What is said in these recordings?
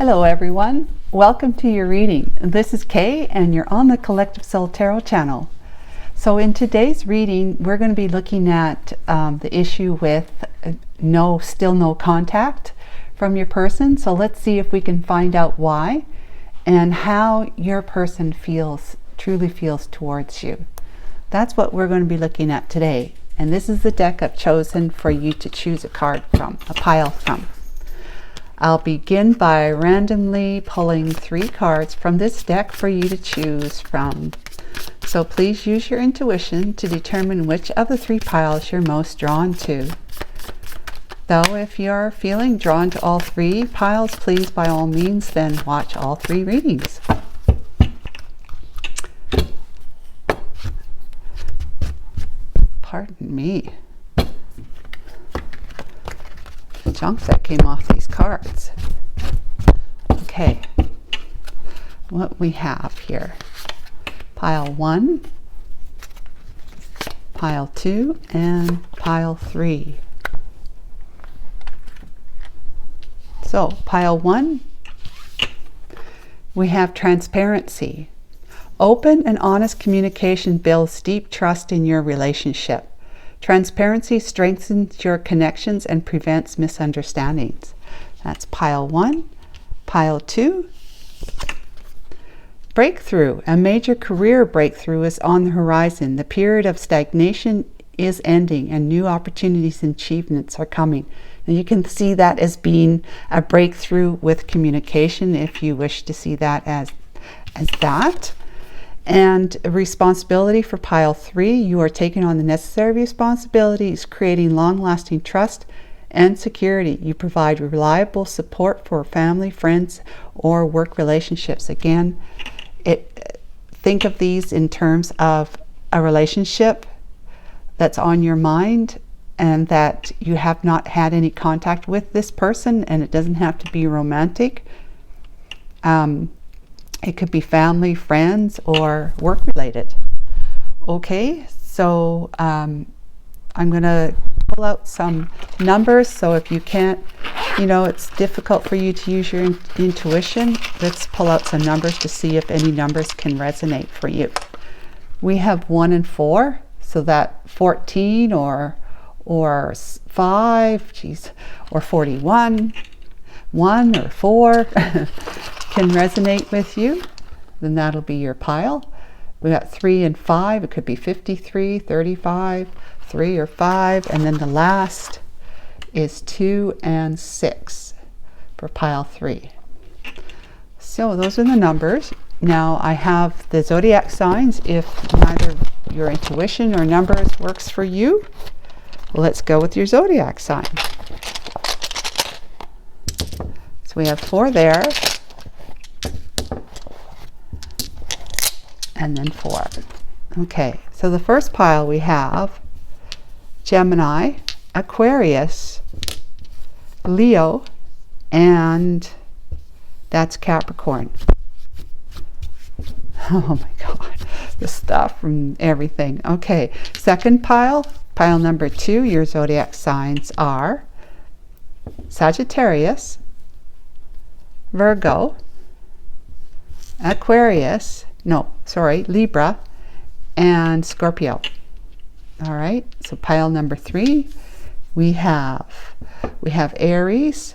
Hello everyone, welcome to your reading. This is Kay and you're on the Collective Soul Tarot channel. So in today's reading we're going to be looking at the issue with still no contact from your person. So let's see if we can find out why and how your person truly feels towards you. That's what we're going to be looking at today. And this is the deck I've chosen for you to choose a pile from. I'll begin by randomly pulling 3 cards from this deck for you to choose from. So please use your intuition to determine which of the 3 piles you're most drawn to. Though if you're feeling drawn to all 3 piles, please by all means then watch all 3 readings. Pardon me. Junk that came off these cards. Okay, what we have here: pile 1, pile 2, and pile 3. So pile 1, we have transparency. Open and honest communication builds deep trust in your relationship. Transparency strengthens your connections and prevents misunderstandings. That's pile 1. Pile 2. Breakthrough. A major career breakthrough is on the horizon. The period of stagnation is ending and new opportunities and achievements are coming. And you can see that as being a breakthrough with communication if you wish to see that as that. And responsibility for pile 3, you are taking on the necessary responsibilities, creating long-lasting trust and security. You provide reliable support for family, friends, or work relationships. Again, think of these in terms of a relationship that's on your mind and that you have not had any contact with this person, and it doesn't have to be romantic. It could be family, friends, or work related. Okay, so I'm going to pull out some numbers. So if you can't, it's difficult for you to use your intuition, let's pull out some numbers to see if any numbers can resonate for you. We have 1 and 4, so that 14 or 5, or 41, 1 or 4 can resonate with you, then that'll be your pile. We got 3 and 5, it could be 53, 35, 3 or 5, and then the last is 2 and 6 for pile 3. So those are the numbers. Now I have the zodiac signs. If neither your intuition or numbers works for you, let's go with your zodiac sign. So we have 4 there, and then 4. Okay, so the first pile we have Gemini, Aquarius, Leo, and that's Capricorn. Oh my God, the stuff from everything. Okay, second pile number 2, your zodiac signs are Sagittarius, Virgo, Libra, and Scorpio. All right, so pile number 3, we have Aries,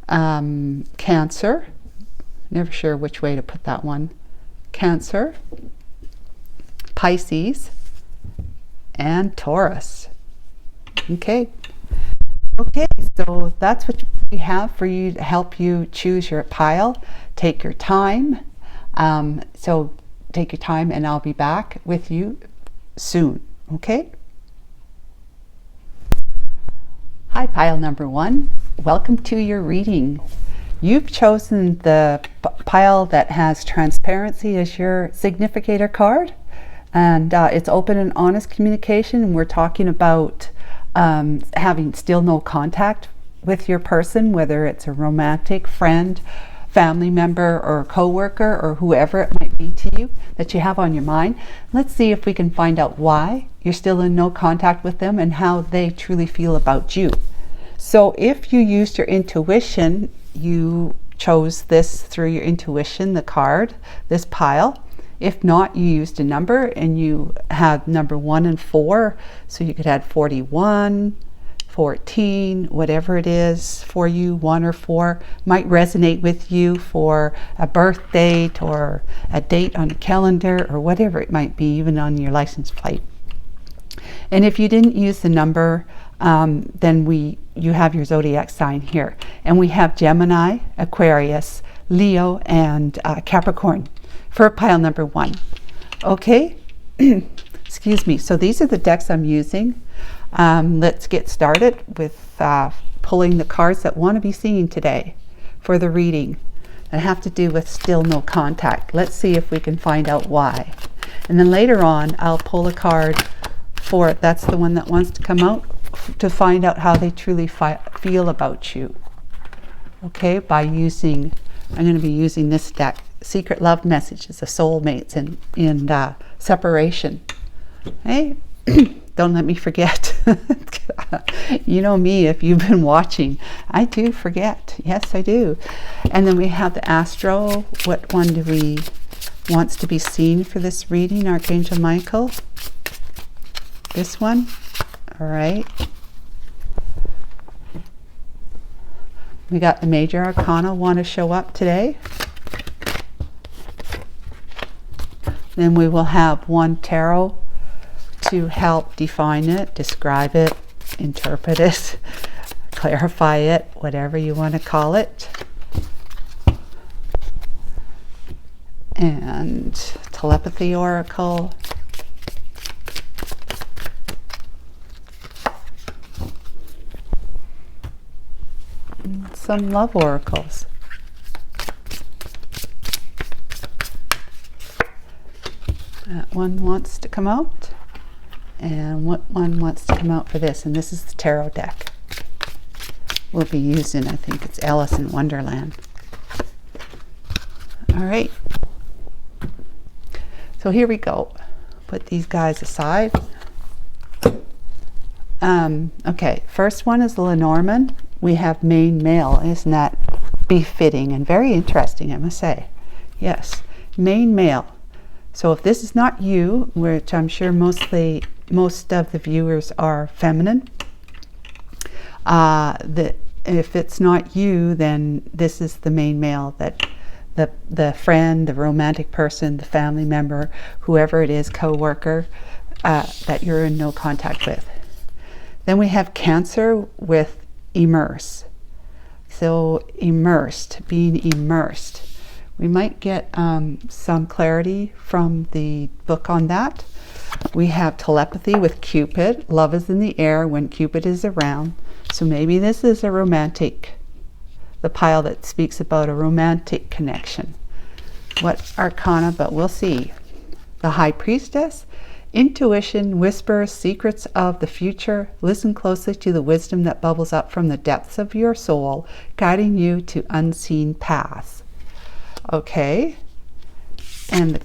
Cancer, never sure which way to put that one, Cancer, Pisces, and Taurus. Okay, so that's what we have for you to help you choose your pile. Take your time. So take your time and I'll be back with you soon. Okay? Hi, pile number 1. Welcome to your reading. You've chosen the pile that has transparency as your significator card. And it's open and honest communication. We're talking about having still no contact with your person, whether it's a romantic friend, family member, or co-worker, or whoever it might be to you that you have on your mind. Let's see if we can find out why you're still in no contact with them and how they truly feel about you. So if you used your intuition, you chose this through your intuition, the card, this pile. If not, you used a number and you had number 1 and 4. So you could add 41, 14, whatever it is for you, 1 or 4 might resonate with you for a birth date or a date on a calendar or whatever it might be, even on your license plate. And if you didn't use the number, then you have your zodiac sign here. And we have Gemini, Aquarius, Leo, and Capricorn for pile number 1. Okay, excuse me. So these are the decks I'm using. Let's get started with pulling the cards that want to be seen today for the reading. That have to do with still no contact. Let's see if we can find out why. And then later on, I'll pull a card for it. That's the one that wants to come out, to find out how they truly feel about you. Okay, by using, I'm going to be using this deck, Secret Love Messages of Soulmates and Separation. Hey, don't let me forget. You know me, if you've been watching, I do forget. Yes, I do. And then we have the Astro. What one do we wants to be seen for this reading? Archangel Michael. This one. All right. We got the Major Arcana want to show up today. Then we will have one tarot to help define it, describe it, interpret it, clarify it, whatever you want to call it. And Telepathy Oracle. And some love oracles. That one wants to come out. And what one wants to come out for this? And this is the tarot deck we'll be using. I think it's Alice in Wonderland. All right. So here we go. Put these guys aside. Okay, first one is Lenormand. We have main male. Isn't that befitting and very interesting, I must say. Yes, main male. So if this is not you, which I'm sure most of the viewers are feminine, if it's not you, then this is the main male, that the friend, the romantic person, the family member, whoever it is, co-worker, that you're in no contact with. Then we have Cancer with immerse. So immersed, being immersed. We might get some clarity from the book on that. We have Telepathy with Cupid. Love is in the air when Cupid is around. So maybe this is a romantic, the pile that speaks about a romantic connection. What arcana, but we'll see. The High Priestess. Intuition whispers secrets of the future. Listen closely to the wisdom that bubbles up from the depths of your soul, guiding you to unseen paths. Okay. And the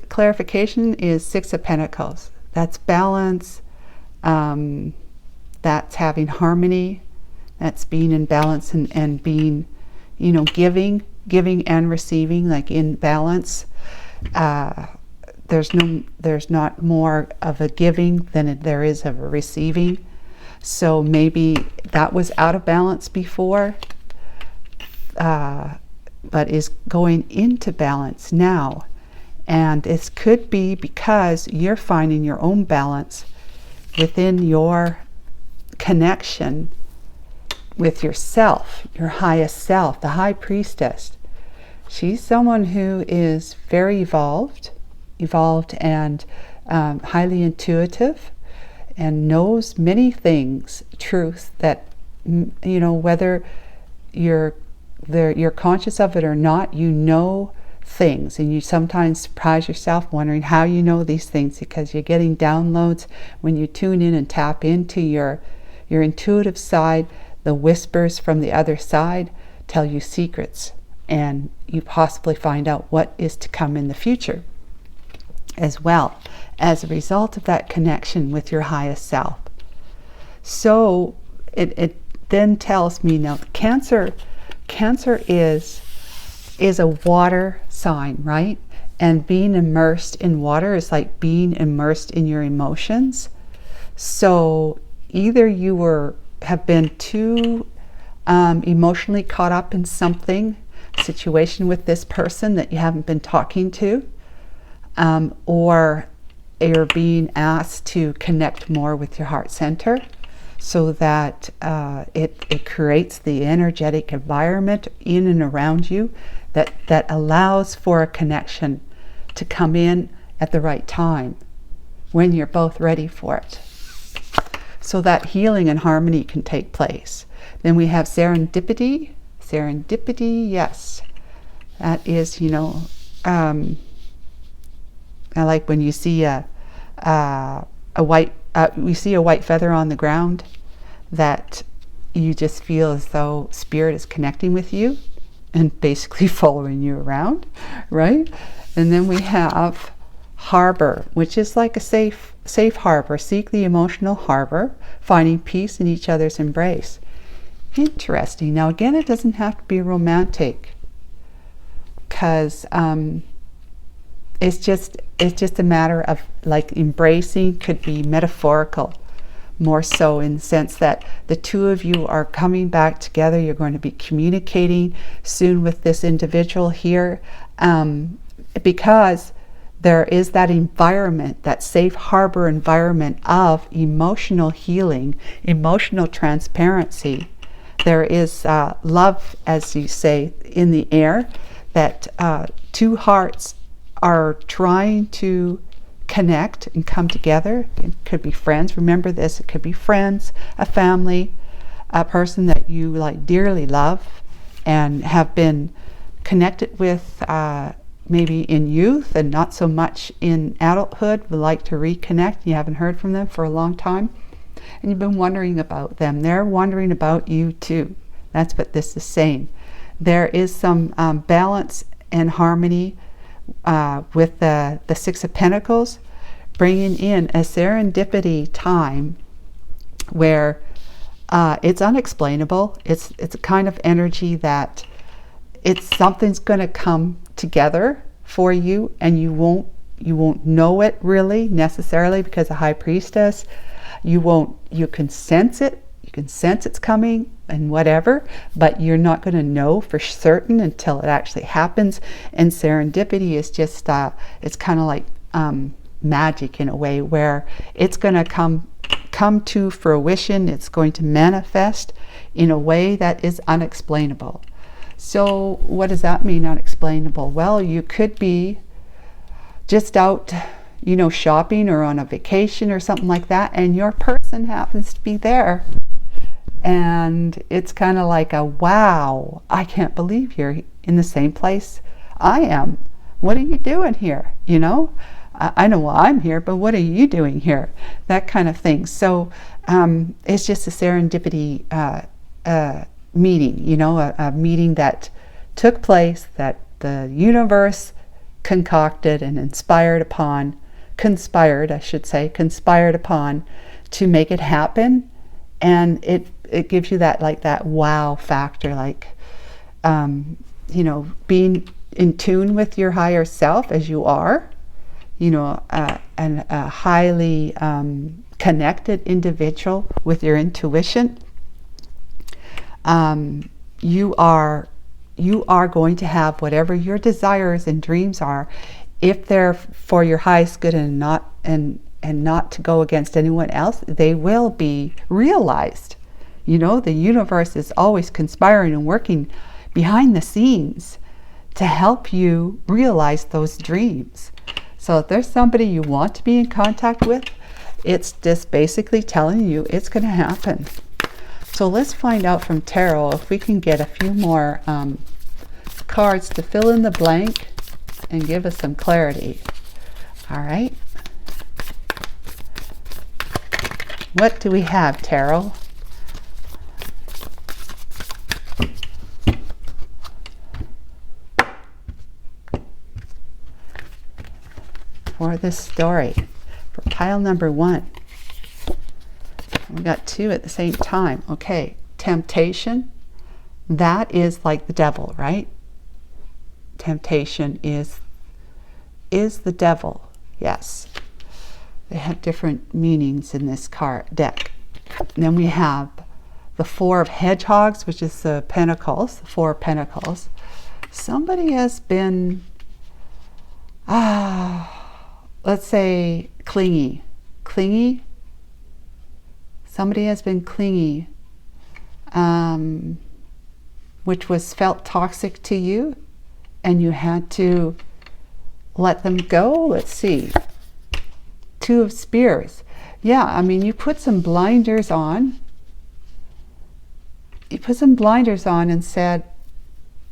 clarification is Six of Pentacles. That's balance. That's having harmony. That's being in balance and being, giving and receiving, like in balance. There's not more of a giving than there is of a receiving. So maybe that was out of balance before, but is going into balance now. And this could be because you're finding your own balance within your connection with yourself, your highest self, the High Priestess. She's someone who is very evolved and highly intuitive, and knows many things, truth that, whether you're conscious of it or not, things, and you sometimes surprise yourself wondering how you know these things, because you're getting downloads when you tune in and tap into your intuitive side. The whispers from the other side tell you secrets, and you possibly find out what is to come in the future as well, as a result of that connection with your highest self. So then tells me now Cancer is a water sign, right? And being immersed in water is like being immersed in your emotions. So either you have been too emotionally caught up in something, situation with this person that you haven't been talking to, or you're being asked to connect more with your heart center, so that it creates the energetic environment in and around you that allows for a connection to come in at the right time when you're both ready for it, so that healing and harmony can take place. Then we have serendipity. Serendipity, yes, that is, you know, I like when you see a white feather on the ground, that you just feel as though spirit is connecting with you and basically following you around, right? And then we have harbor, which is like a safe harbor. Seek the emotional harbor, finding peace in each other's embrace. Interesting. Now again, it doesn't have to be romantic, because it's just a matter of, like, embracing could be metaphorical, more so in the sense that the two of you are coming back together. You're going to be communicating soon with this individual here, because there is that environment, that safe harbor environment of emotional healing, emotional transparency. There is love, as you say, in the air, that two hearts are trying to connect and come together. It could be friends. Remember this, it could be friends, a family, a person that you like dearly love and have been connected with maybe in youth and not so much in adulthood, would like to reconnect. You haven't heard from them for a long time and you've been wondering about them. They're wondering about you too. That's what this is saying. There is some balance and harmony with the Six of Pentacles, bringing in a serendipity time where it's unexplainable. It's a kind of energy that something's going to come together for you, and you won't know it really necessarily, because the High Priestess, you can sense it. You can sense it's coming and whatever, but you're not going to know for certain until it actually happens. And serendipity is just it's kind of like magic in a way, where it's going to come to fruition. It's going to manifest in a way that is unexplainable. So what does that mean, unexplainable? Well, you could be just out, shopping or on a vacation or something like that, and your person happens to be there. And it's kind of like a, wow, I can't believe you're in the same place I am. What are you doing here? I know why I'm here, but what are you doing here? That kind of thing. So it's just a serendipity meeting, a meeting that took place, that the universe concocted and conspired upon to make it happen. And it gives you that wow factor, being in tune with your higher self as you are, and a highly connected individual with your intuition. You are going to have whatever your desires and dreams are, if they're for your highest good and not to go against anyone else, they will be realized. The universe is always conspiring and working behind the scenes to help you realize those dreams. So if there's somebody you want to be in contact with, it's just basically telling you it's going to happen. So let's find out from Tarot if we can get a few more cards to fill in the blank and give us some clarity. All right. What do we have, Tarot? For this story, for pile number 1. We got 2 at the same time. Okay, temptation, that is like the devil, right? Temptation is the devil. Yes. They have different meanings in this card deck. And then we have the Four of Hedgehogs, which is the Pentacles, the Four of Pentacles. Somebody has been, let's say, clingy. Clingy? Somebody has been clingy, which was felt toxic to you, and you had to let them go. Let's see. Two of Spears. Yeah, I mean, you put some blinders on. You put some blinders on and said,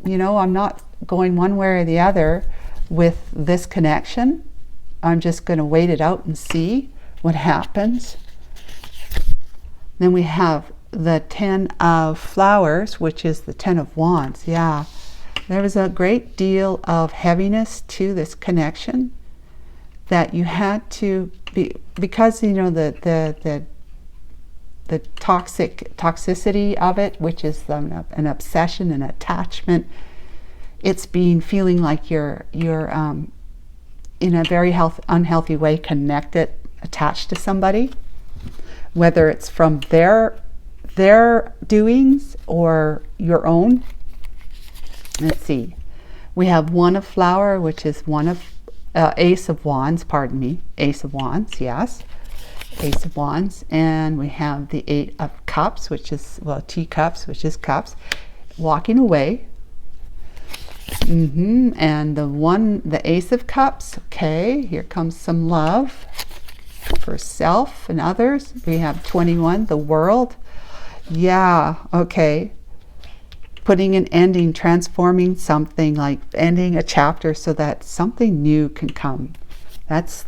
you know, I'm not going one way or the other with this connection. I'm just going to wait it out and see what happens. Then we have the Ten of Flowers, which is the Ten of Wands. Yeah, there was a great deal of heaviness to this connection that you had to be, because, you know, the toxicity of it, which is an obsession, an attachment. It's feeling like you're in a very unhealthy way connected, attached to somebody, whether it's from their doings or your own. Let's see. We have One of Flower, which is one of Ace of Wands. Pardon me, Ace of Wands. Yes. Ace of Wands, and we have the Eight of Cups, which is, well, teacups, which is cups, walking away. And the Ace of Cups. Okay, here comes some love for self and others. We have 21, the World. Yeah, okay. Putting an ending, transforming something, like ending a chapter so that something new can come. That's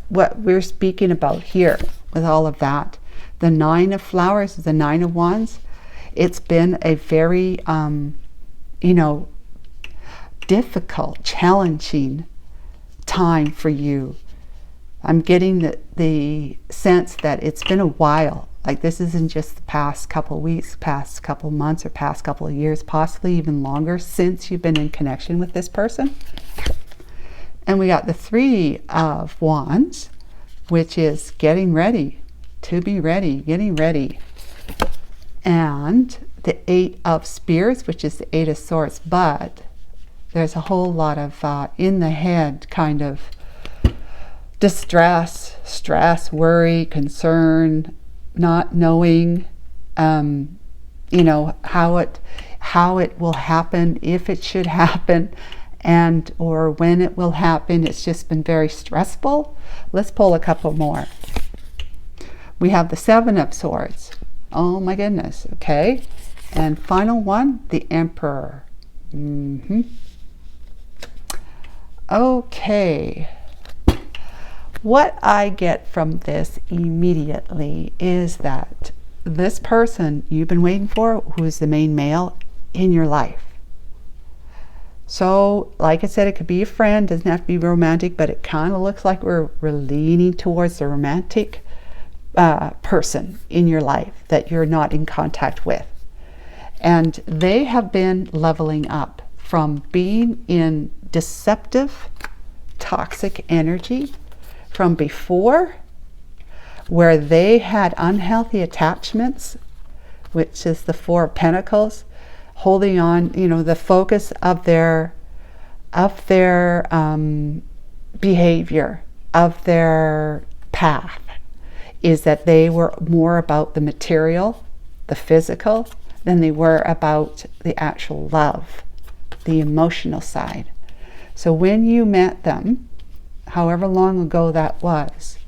what we're speaking about here with all of that. The Nine of Flowers, the Nine of Wands. It's been a very, difficult, challenging time for you. I'm getting the sense that it's been a while. Like, this isn't just the past couple weeks, past couple months, or past couple of years, possibly even longer since you've been in connection with this person. And we got the Three of Wands, which is getting ready, to be ready, getting ready. And the Eight of Spears, which is the Eight of Swords. But there's a whole lot of in the head kind of distress, stress, worry, concern, not knowing, how it will happen, if it should happen, and or when it will happen. It's just been very stressful. Let's pull a couple more. We have the Seven of Swords. Oh my goodness. Okay, and final one, the Emperor. Okay, what I get from this immediately is that this person you've been waiting for, who is the main male in your life. So, like I said, it could be a friend, doesn't have to be romantic, but it kind of looks like we're leaning towards the romantic person in your life that you're not in contact with. And they have been leveling up from being in deceptive, toxic energy from before, where they had unhealthy attachments, which is the Four of Pentacles, holding on, the focus of their behavior, of their path, is that they were more about the material, the physical, than they were about the actual love, the emotional side. So when you met them, however long ago that was,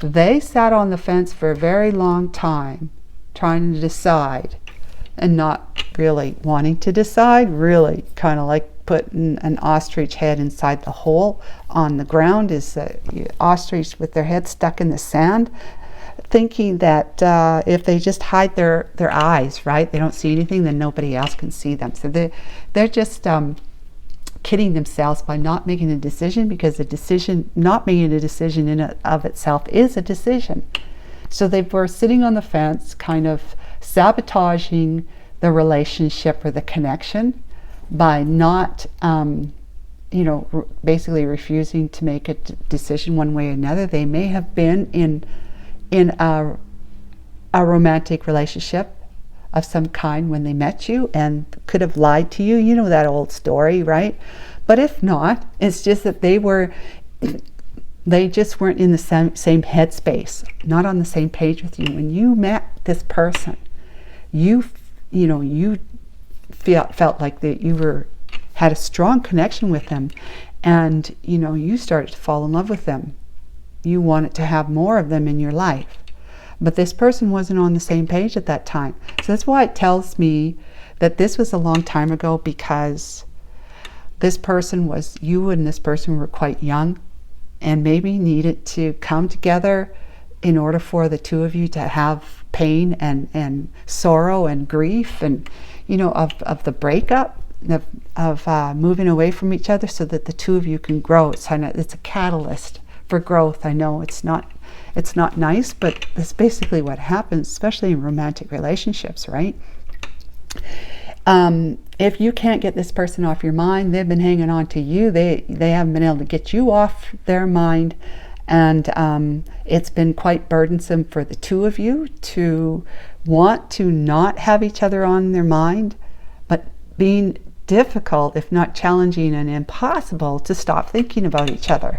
they sat on the fence for a very long time, trying to decide, and not really wanting to decide, really kind of like putting an ostrich head inside the hole on the ground, is the ostrich with their head stuck in the sand, thinking that if they just hide their eyes, right, they don't see anything, then nobody else can see them. So they're just kidding themselves by not making a decision, because not making a decision in and of itself is a decision. So they were sitting on the fence, kind of sabotaging the relationship or the connection by not, basically refusing to make a decision one way or another. They may have been in a romantic relationship of some kind when they met you and could have lied to you. You know that old story, right? But if not, it's just that they just weren't in the same headspace, not on the same page with you. When you met this person, you felt like that you had a strong connection with them, and you started to fall in love with them. You wanted to have more of them in your life. But this person wasn't on the same page at that time. So that's why it tells me that this was a long time ago, because you and this person were quite young and maybe needed to come together in order for the two of you to have pain and sorrow and grief and, of the breakup, of moving away from each other, so that the two of you can grow. It's a catalyst for growth. I know it's not nice, but that's basically what happens, especially in romantic relationships, right? If you can't get this person off your mind, they've been hanging on to you. They haven't been able to get you off their mind, and it's been quite burdensome for the two of you to want to not have each other on their mind, but being difficult, if not challenging and impossible, to stop thinking about each other.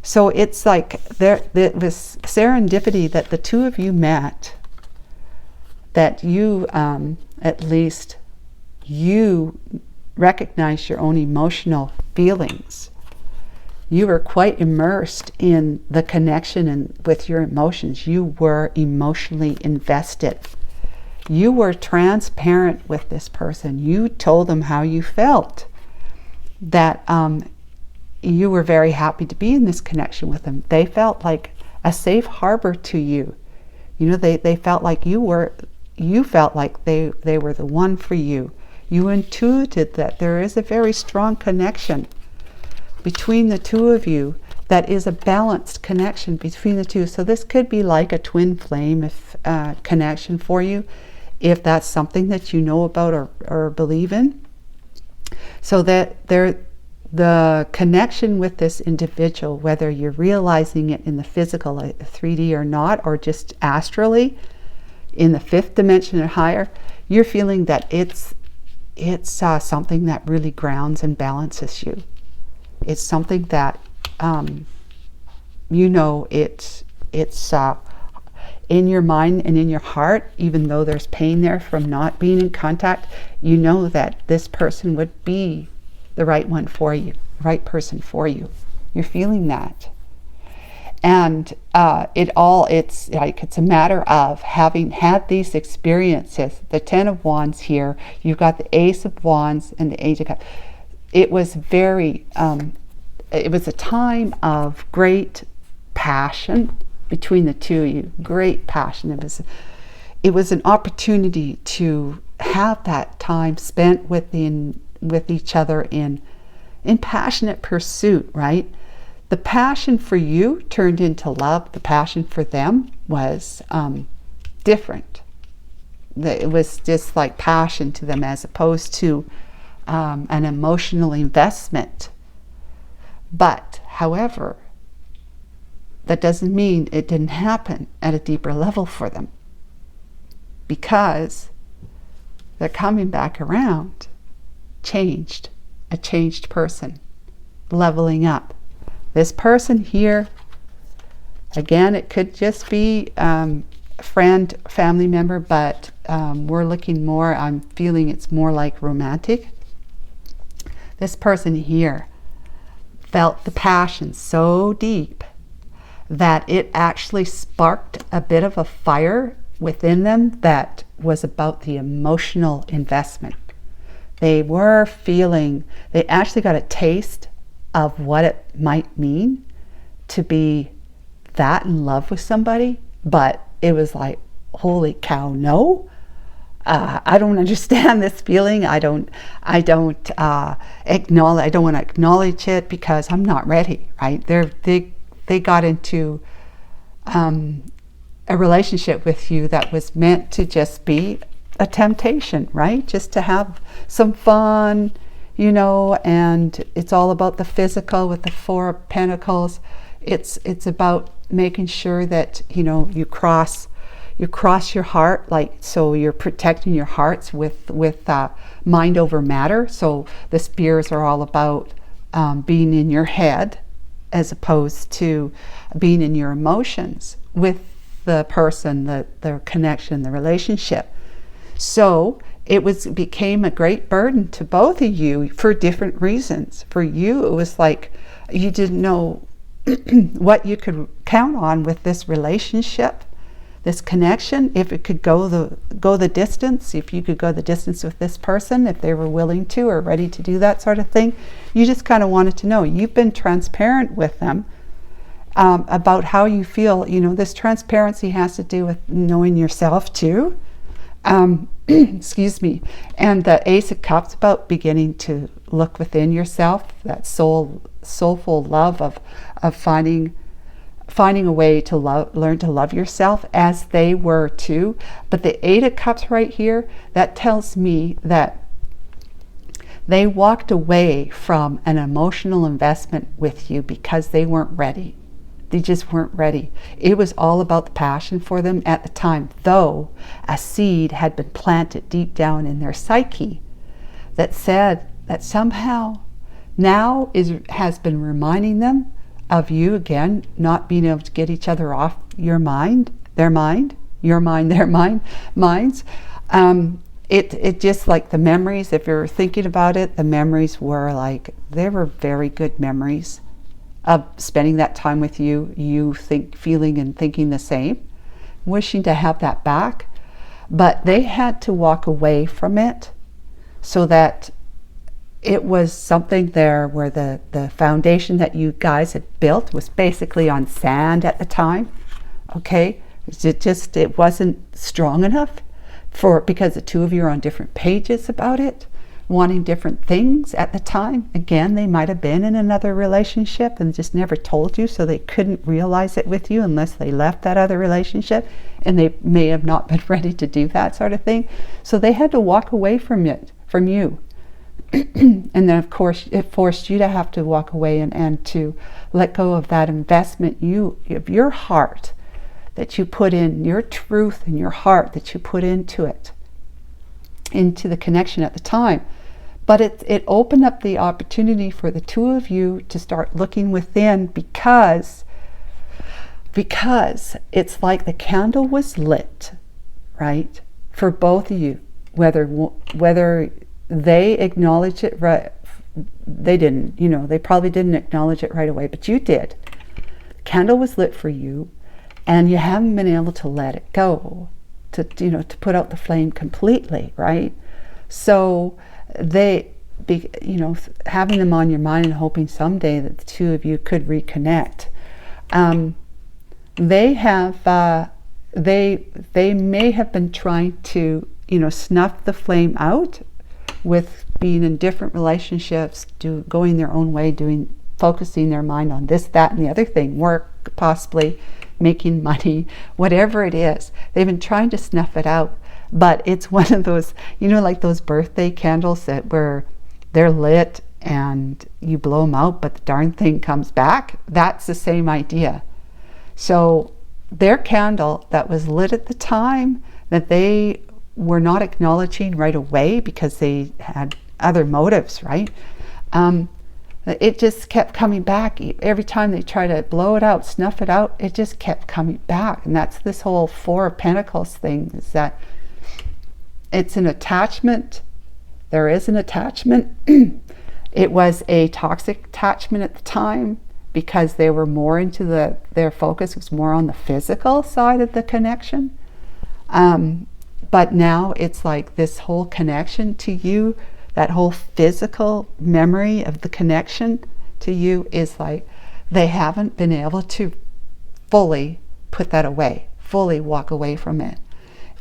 So it's like it was serendipity that the two of you met, that you, at least you recognize your own emotional feelings. You were quite immersed in the connection and with your emotions. You were emotionally invested. You were transparent with this person. You told them how you felt, that you were very happy to be in this connection with them. They felt like a safe harbor to you. They felt like you felt like they were the one for you. You intuited that there is a very strong connection between the two of you, that is a balanced connection between the two. So this could be like a twin flame connection for you, if that's something that you know about or believe in. So that the connection with this individual, whether you're realizing it in the physical, like 3D or not, or just astrally in the fifth dimension or higher, you're feeling that it's something that really grounds and balances you. It's something that it's in your mind and in your heart, even though there's pain there from not being in contact. You know that this person would be the right one for you, the right person for you. You're feeling that. And it's a matter of having had these experiences. The Ten of Wands here, you've got the Ace of Wands and the Age of Cups. It was it was a time of great passion between the two of you, great passion. It was an opportunity to have that time spent with each other in passionate pursuit, right? The passion for you turned into love. The passion for them was different. It was just like passion to them, as opposed to an emotional investment. But, however, that doesn't mean it didn't happen at a deeper level for them, because they're coming back around, a changed person, leveling up. This person here, again, it could just be a friend, family member, but we're looking more, I'm feeling it's more like romantic. This person here felt the passion so deep that it actually sparked a bit of a fire within them that was about the emotional investment. They actually got a taste of what it might mean to be that in love with somebody, but it was like, holy cow, no. I don't understand this feeling. I don't want to acknowledge it because I'm not ready, right? They got into a relationship with you that was meant to just be a temptation, right? Just to have some fun, you know, and it's all about the physical with the Four of Pentacles. It's about making sure that, you know, you cross your heart, like, so you're protecting your hearts with mind over matter. So the spears are all about being in your head as opposed to being in your emotions with the person, the connection, the relationship. So it became a great burden to both of you for different reasons. For you, it was like you didn't know what you could count on with this relationship, this connection, if it could go the distance, if you could go the distance with this person, if they were willing to or ready to do that sort of thing. You just kind of wanted to know. You've been transparent with them about how you feel. You know, this transparency has to do with knowing yourself too. Excuse me. And the Ace of Cups, about beginning to look within yourself, that soulful love of finding a way to learn to love yourself as they were too. But the Eight of Cups right here, that tells me that they walked away from an emotional investment with you because they weren't ready. They just weren't ready. It was all about the passion for them at the time, though a seed had been planted deep down in their psyche that said that somehow now has been reminding them of you again, not being able to get each other off your mind, their mind, your mind, their mind, minds. It just, like the memories, if you're thinking about it, the memories were like, they were very good memories of spending that time with you feeling and thinking the same, wishing to have that back. But they had to walk away from it so that it was something there where the foundation that you guys had built was basically on sand at the time. Okay, it wasn't strong enough because the two of you are on different pages about it, wanting different things at the time. Again, they might have been in another relationship and just never told you, so they couldn't realize it with you unless they left that other relationship, and they may have not been ready to do that sort of thing. So they had to walk away from you. And then, of course, it forced you to have to walk away and to let go of that investment of your heart that you put in, your truth and your heart that you put into it, into the connection at the time. But it opened up the opportunity for the two of you to start looking within, because it's like the candle was lit, right, for both of you, whether they acknowledge it right. They didn't, you know, they probably didn't acknowledge it right away, but you did. The candle was lit for you, and you haven't been able to let it go, to put out the flame completely, right? So having them on your mind and hoping someday that the two of you could reconnect. They may have been trying to, snuff the flame out with being in different relationships, going their own way, focusing their mind on this, that, and the other thing, work, possibly making money, whatever it is. They've been trying to snuff it out, but it's one of those, like those birthday candles where they're lit and you blow them out, but the darn thing comes back. That's the same idea. So their candle that was lit at the time that they were not acknowledging right away because they had other motives, right? It just kept coming back. Every time they try to blow it out, snuff it out, it just kept coming back. And that's this whole Four of Pentacles thing, is that it's an attachment. There is an attachment. It was a toxic attachment at the time because they were more into their focus was more on the physical side of the connection. But now it's like this whole connection to you, that whole physical memory of the connection to you is like they haven't been able to fully put that away, fully walk away from it.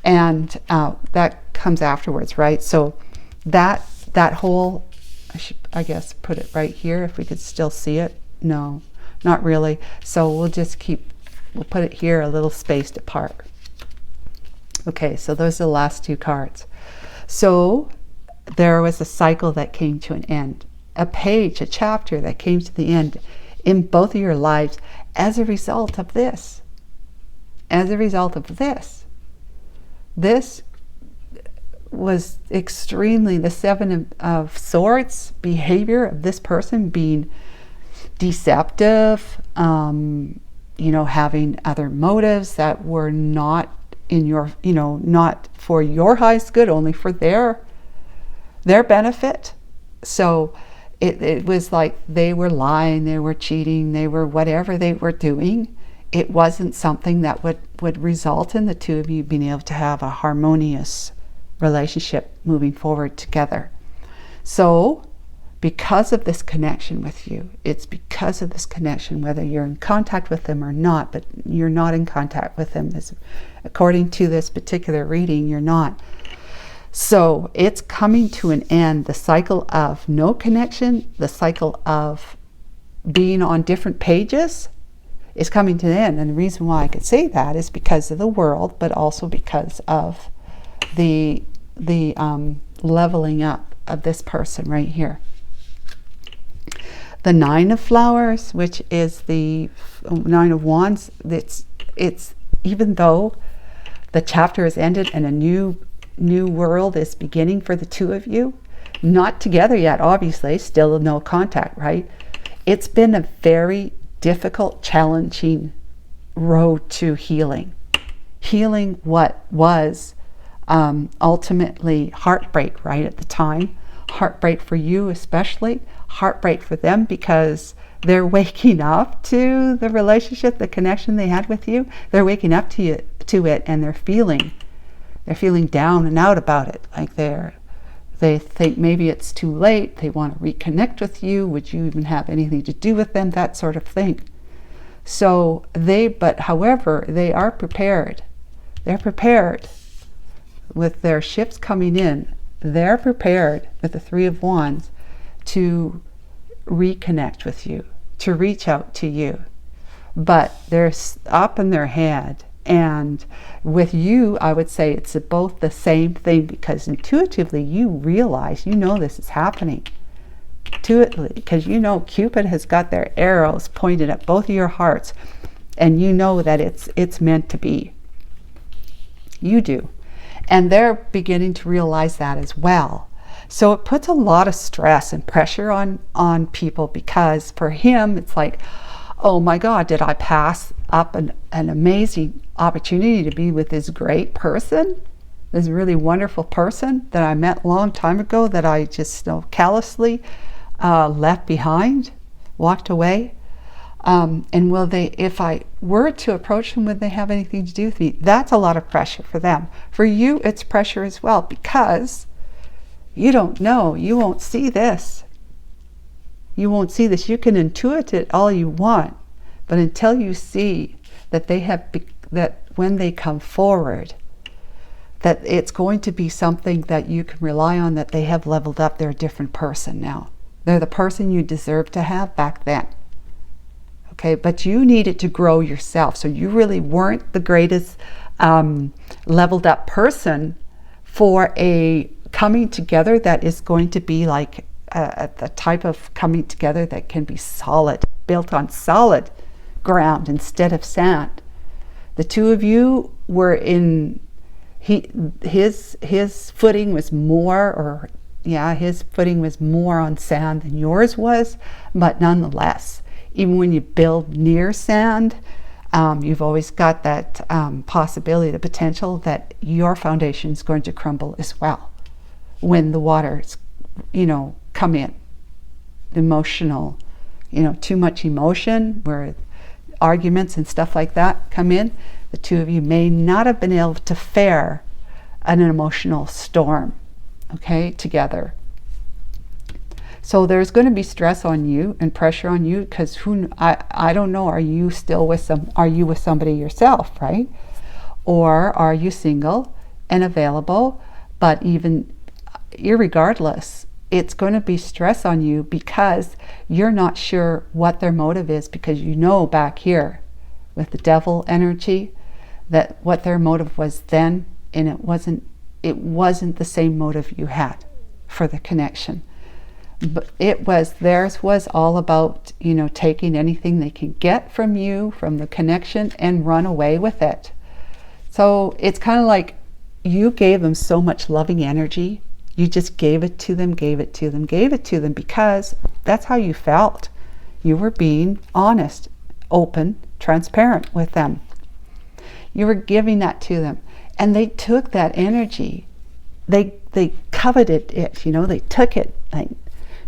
And that comes afterwards, right? So that whole, I should, I guess, put it right here if we could still see it. No, not really. So we'll just keep we'll put it here a little spaced apart. Okay, so those are the last two cards. So there was a cycle that came to an end, a page, a chapter that came to the end in both of your lives as a result of this. As a result of this. This was extremely, the Seven of Swords behavior of this person being deceptive, you know, having other motives that were not in your, you know, not for your highest good, only for their benefit. So it was like they were lying, they were cheating, they were whatever they were doing. It wasn't something that would result in the two of you being able to have a harmonious relationship moving forward together. So because of this connection with you, it's because of this connection, whether you're in contact with them or not, but you're not in contact with them. According to this particular reading, you're not. So it's coming to an end. The cycle of no connection, the cycle of being on different pages is coming to an end. And the reason why I could say that is because of the world, but also because of the leveling up of this person right here. The Nine of Flowers, which is the Nine of Wands, it's even though the chapter has ended and a new world is beginning for the two of you, not together yet, obviously, still no contact, right? It's been a very difficult, challenging road to healing. Healing what was ultimately heartbreak right at the time. Heartbreak for you especially, heartbreak for them because they're waking up to the relationship, the connection they had with you. They're waking up to it and they're feeling down and out about it. Like they think maybe it's too late, they want to reconnect with you, would you even have anything to do with them, that sort of thing. So however, they are prepared. They're prepared with their ships coming in. They're prepared with the Three of Wands to reconnect with you, to reach out to you. But they're up in their head. And with you, I would say it's both the same thing, because intuitively you realize, you know this is happening. Intuitively, because you know Cupid has got their arrows pointed at both of your hearts, and you know that it's meant to be. You do. And they're beginning to realize that as well. So it puts a lot of stress and pressure on people, because for him it's like, oh my God, did I pass up an amazing opportunity to be with this great person, this really wonderful person that I met a long time ago, that I just callously left behind, walked away? And will they, if I were to approach them, would they have anything to do with me? That's a lot of pressure for them. For you, it's pressure as well, because you don't know. You won't see this. You won't see this. You can intuit it all you want, but until you see that they have, that when they come forward, that it's going to be something that you can rely on, that they have leveled up. They're a different person now. They're the person you deserve to have back then. Okay, but you needed to grow yourself. So you really weren't the greatest leveled up person for a coming together that is going to be like the type of coming together that can be solid, built on solid ground instead of sand. The two of you were in, his footing was more, his footing was more on sand than yours was, but nonetheless, even when you build near sand, you've always got that possibility, the potential that your foundation is going to crumble as well when the waters, come in. Emotional, too much emotion, where arguments and stuff like that come in. The two of you may not have been able to fare an emotional storm, okay, together. So there's going to be stress on you and pressure on you, because I don't know, are you with somebody yourself, right? Or are you single and available? But even irregardless, it's going to be stress on you, because you're not sure what their motive is, because back here with the devil energy, that what their motive was then, and it wasn't the same motive you had for the connection. But theirs was all about, you know, taking anything they can get from you, from the connection, and run away with it. So it's kind of like you gave them so much loving energy. You just gave it to them, gave it to them, gave it to them, because that's how you felt. You were being honest, open, transparent with them. You were giving that to them. And they took that energy. They coveted it, you know, they took it, like,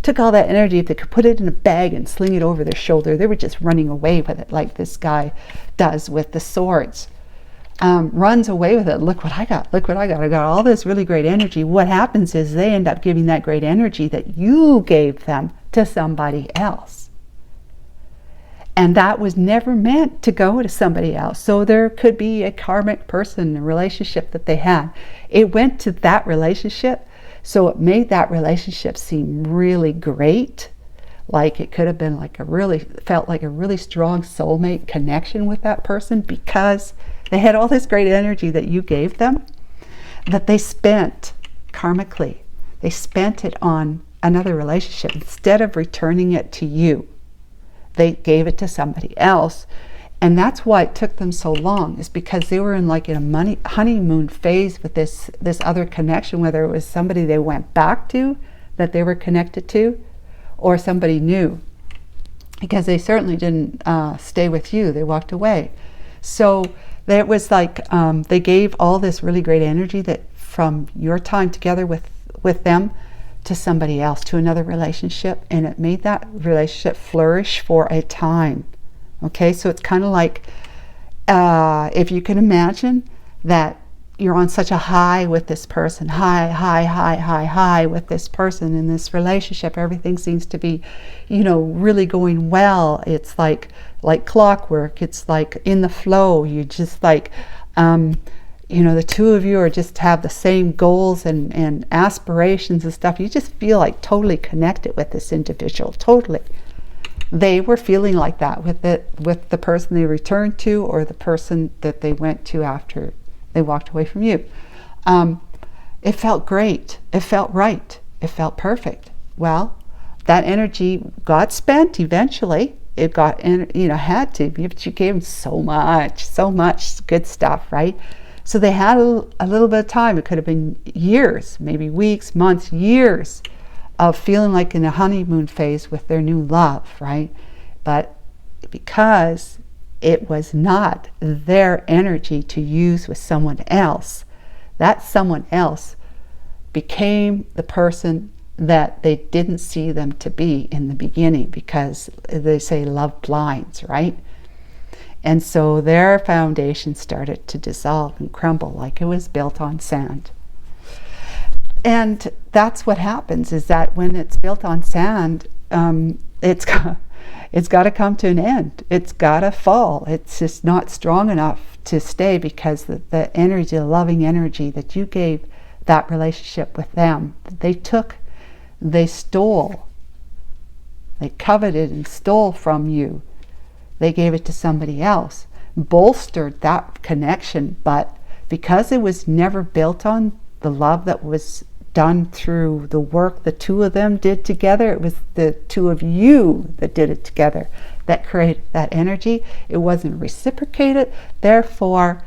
took all that energy. If they could put it in a bag and sling it over their shoulder, they were just running away with it, like this guy does with the swords. Runs away with it. Look what I got. Look what I got. I got all this really great energy. What happens is they end up giving that great energy that you gave them to somebody else. And that was never meant to go to somebody else. So there could be a karmic person, a relationship that they had. It went to that relationship. So it made that relationship seem really great. Like it could have been like felt like a really strong soulmate connection with that person, because they had all this great energy that you gave them, that they spent karmically. They spent it on another relationship. Instead of returning it to you, they gave it to somebody else. And that's why it took them so long, is because they were in a honeymoon phase with this other connection, whether it was somebody they went back to that they were connected to, or somebody new, because they certainly didn't stay with you. They walked away. So it was like they gave all this really great energy that from your time together with them to somebody else, to another relationship, and it made that relationship flourish for a time. Okay, so it's kind of like if you can imagine that you're on such a high with this person, high with this person in this relationship. Everything seems to be, you know, really going well. It's like clockwork. It's like in the flow. You just like, you know, the two of you are just have the same goals and aspirations and stuff. You just feel like totally connected with this individual, totally. They were feeling like that with the person they returned to, or the person that they went to after they walked away from you. It felt great. It felt right. It felt perfect. Well, that energy got spent eventually. It got, had to, but you gave them so much good stuff, right? So they had a little bit of time. It could have been years, maybe weeks, months, years of feeling like in a honeymoon phase with their new love, right? But because it was not their energy to use with someone else, that someone else became the person that they didn't see them to be in the beginning, because they say love blinds, right? And so their foundation started to dissolve and crumble like it was built on sand. And that's what happens, is that when it's built on sand, it's got to come to an end. It's got to fall. It's just not strong enough to stay, because the energy, the loving energy that you gave that relationship with them, they stole, they coveted and stole from you. They gave it to somebody else, bolstered that connection, but because it was never built on the love that was done through the work the two of them did together, it was the two of you that did it together that created that energy. It wasn't reciprocated, therefore,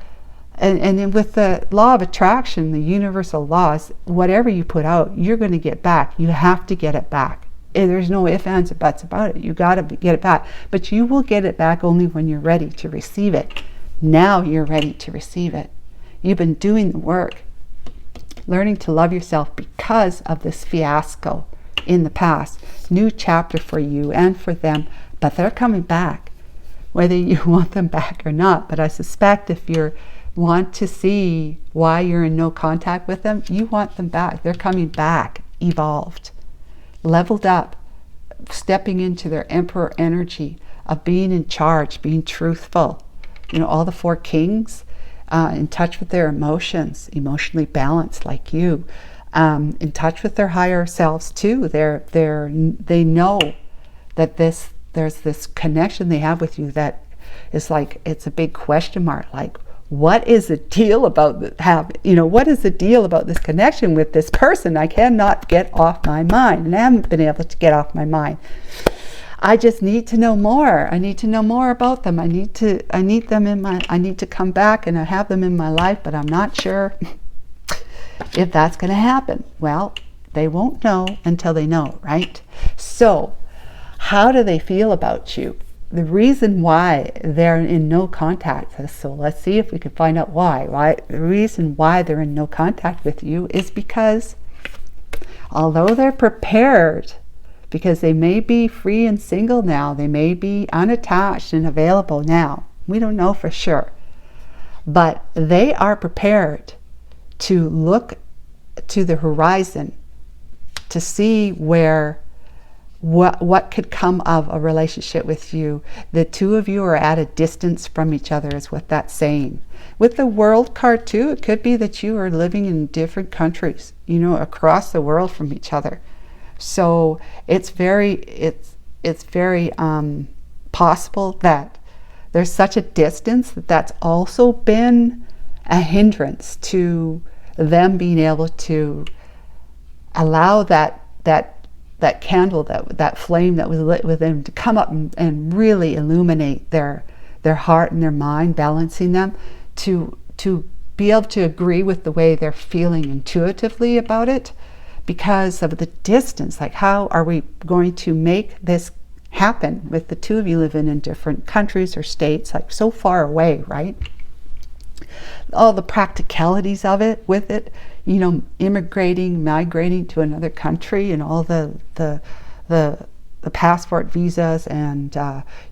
and with the law of attraction, the universal laws, whatever you put out, you're going to get back. You have to get it back. There's no ifs, ands, or buts about it. You got to get it back. But you will get it back only when you're ready to receive it. Now you're ready to receive it. You've been doing the work, learning to love yourself because of this fiasco in the past. New chapter for you and for them, but they're coming back, whether you want them back or not. But I suspect if you want to see why you're in no contact with them, you want them back. They're coming back, evolved, leveled up, stepping into their emperor energy of being in charge, being truthful. You know, all the four kings, in touch with their emotions, emotionally balanced like you, in touch with their higher selves too. They know that there's this connection they have with you that It's like, it's a big question mark. Like, what is the deal about what is the deal about this connection with this person? I cannot get off my mind, and I haven't been able to get off my mind. I just need to know more. I need to know more about them. I need to come back and I have them in my life, but I'm not sure if that's going to happen. Well, they won't know until they know, right? So, how do they feel about you? The reason why they're in no contact, so let's see if we can find out why. The reason why they're in no contact with you is because although they're prepared, because they may be free and single now, they may be unattached and available now, we don't know for sure, but they are prepared to look to the horizon to see what could come of a relationship with you. The two of you are at a distance from each other is what that's saying. With the World card too, it could be that you are living in different countries, across the world from each other. So it's very possible that there's such a distance that's also been a hindrance to them being able to allow that candle, that flame that was lit within to come up and really illuminate their heart and their mind, balancing them to be able to agree with the way they're feeling intuitively about it because of the distance. Like, how are we going to make this happen with the two of you living in different countries or states, like so far away, right? All the practicalities of it, with it, immigrating, migrating to another country, and all the passport visas, and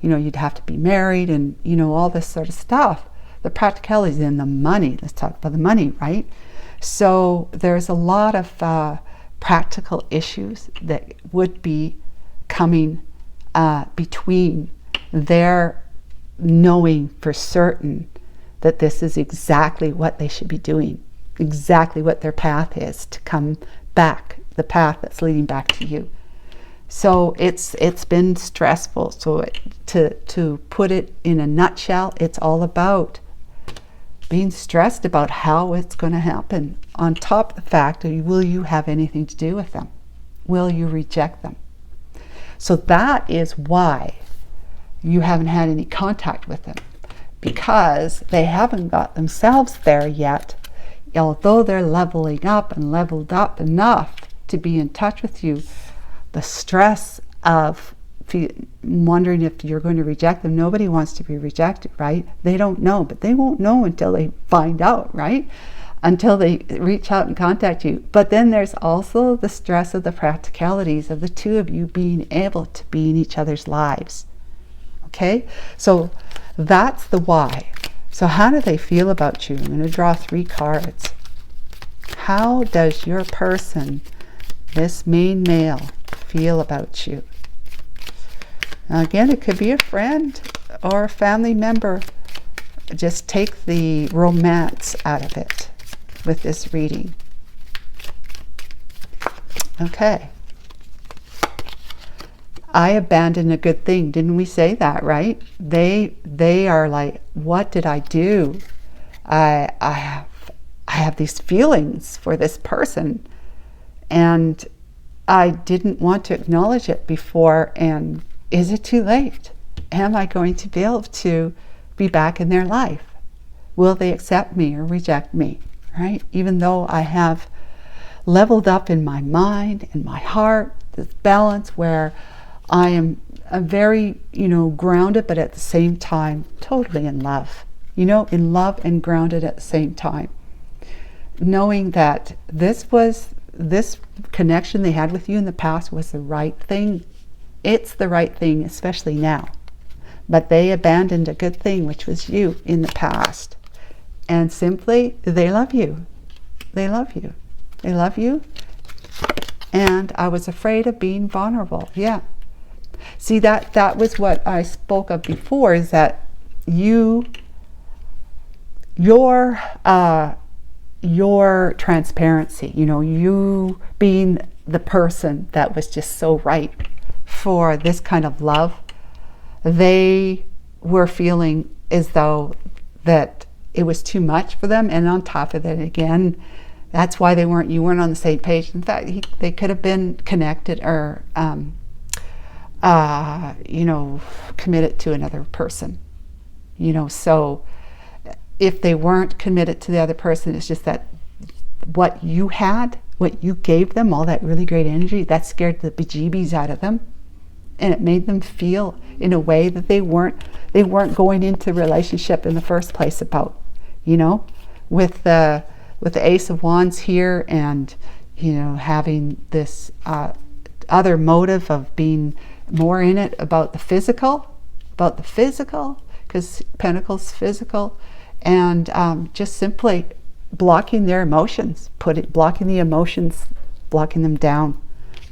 you'd have to be married, and all this sort of stuff. The practicalities and the money. Let's talk about the money, right? So there's a lot of practical issues that would be coming between their knowing for certain that this is exactly what they should be doing, exactly what their path is to come back, the path that's leading back to you. So it's been stressful. So to put it in a nutshell, it's all about being stressed about how it's going to happen. On top of the fact, will you have anything to do with them? Will you reject them? So that is why you haven't had any contact with them, because they haven't got themselves there yet. Although they're leveling up and leveled up enough to be in touch with you, the stress of wondering if you're going to reject them. Nobody wants to be rejected, right? They don't know, but they won't know until they find out, right? Until they reach out and contact you. But then there's also the stress of the practicalities of the two of you being able to be in each other's lives. Okay? So that's the why. So how do they feel about you? I'm going to draw 3 cards. How does your person, this main male, feel about you? Now again, it could be a friend or a family member. Just take the romance out of it with this reading. Okay. I abandoned a good thing. Didn't we say that, right? They are like, what did I do? I have these feelings for this person, and I didn't want to acknowledge it before. And is it too late? Am I going to be able to be back in their life? Will they accept me or reject me? Right? Even though I have leveled up in my mind and my heart, this balance where I am very, grounded, but at the same time, totally in love. In love and grounded at the same time. Knowing that this connection they had with you in the past was the right thing. It's the right thing, especially now. But they abandoned a good thing, which was you in the past. And simply, they love you. They love you. They love you. And I was afraid of being vulnerable. Yeah. See, that was what I spoke of before, is that your transparency, you being the person that was just so right for this kind of love, they were feeling as though that it was too much for them. And on top of that, again, that's why you weren't on the same page. In fact, they could have been connected or, you know, committed to another person. You know, so if they weren't committed to the other person, it's just that what you had, what you gave them, all that really great energy, that scared the bejeebies out of them. And it made them feel in a way that they weren't going into relationship in the first place about, you know, with the Ace of Wands here, and, you know, having this other motive of being more in it about the physical, because Pentacles physical, and just simply blocking their emotions, blocking the emotions, blocking them down,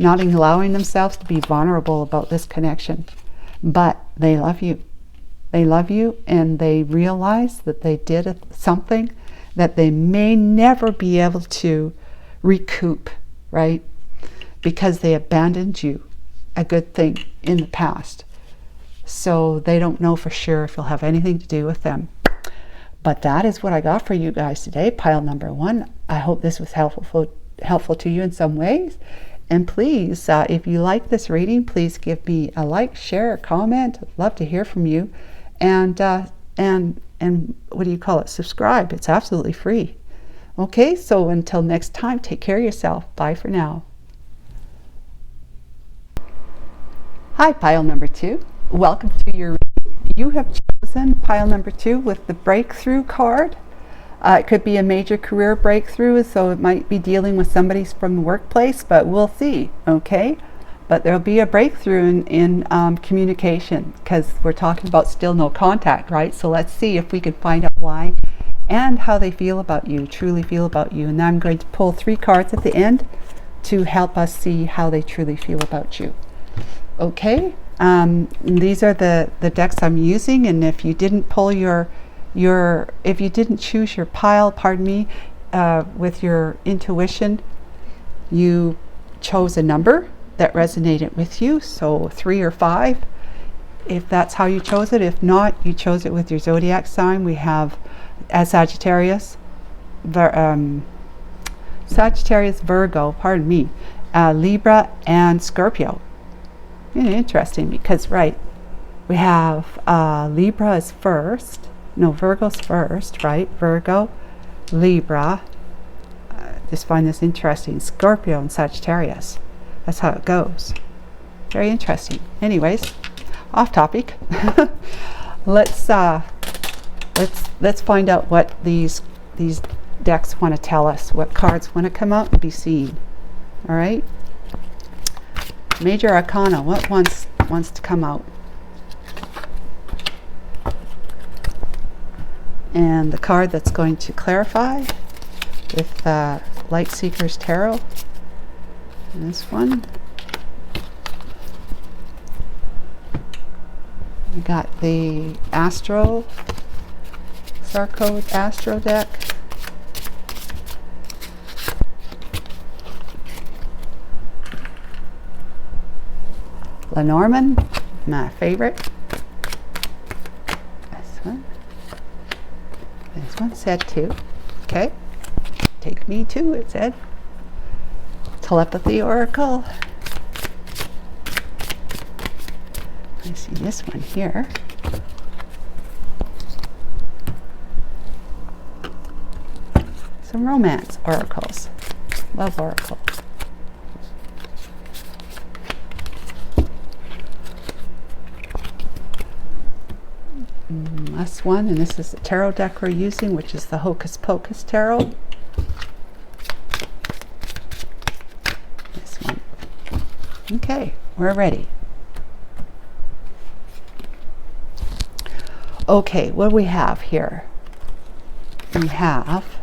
not allowing themselves to be vulnerable about this connection. But they love you. They love you, and they realize that they did something that they may never be able to recoup, right? Because they abandoned you, a good thing, in the past. So they don't know for sure if you'll have anything to do with them. But that is what I got for you guys today, pile number 1. I hope this was helpful to you in some ways. And please, if you like this reading, please give me a like, share, a comment. I'd love to hear from you. And what do you call it? Subscribe. It's absolutely free. Okay, so until next time, take care of yourself. Bye for now. Hi, pile number 2. Welcome to your reading. You have chosen pile number 2 with the breakthrough card. It could be a major career breakthrough, so it might be dealing with somebody from the workplace, but we'll see, okay? But there'll be a breakthrough in communication, because we're talking about still no contact, right? So let's see if we can find out why and how they feel about you, truly feel about you. And I'm going to pull 3 cards at the end to help us see how they truly feel about you. Okay? These are the decks I'm using, and if you didn't pull if you didn't choose your pile, pardon me, with your intuition, you chose a number that resonated with you, so 3 or 5, if that's how you chose it. If not, you chose it with your zodiac sign. We have Sagittarius, Virgo, pardon me, Libra, and Scorpio. Interesting, because, right, we have Libra is first. No, Virgo's first, right? Virgo, Libra. Just find this interesting. Scorpio and Sagittarius. That's how it goes. Very interesting. Anyways, off topic. Let's find out what these decks want to tell us. What cards want to come out and be seen. All right. Major Arcana. What wants to come out? And the card that's going to clarify with Light Seekers Tarot. And this one. We got the Astro Sarcode Astro deck. Lenormand, my favorite. This one. This one said 2. Okay. Take me to, it said. Telepathy Oracle. I see this one here. Some romance oracles. Love oracle. Last one, and this is the tarot deck we're using, which is the Hocus Pocus Tarot. This one. Okay, we're ready. Okay, what do we have here? We have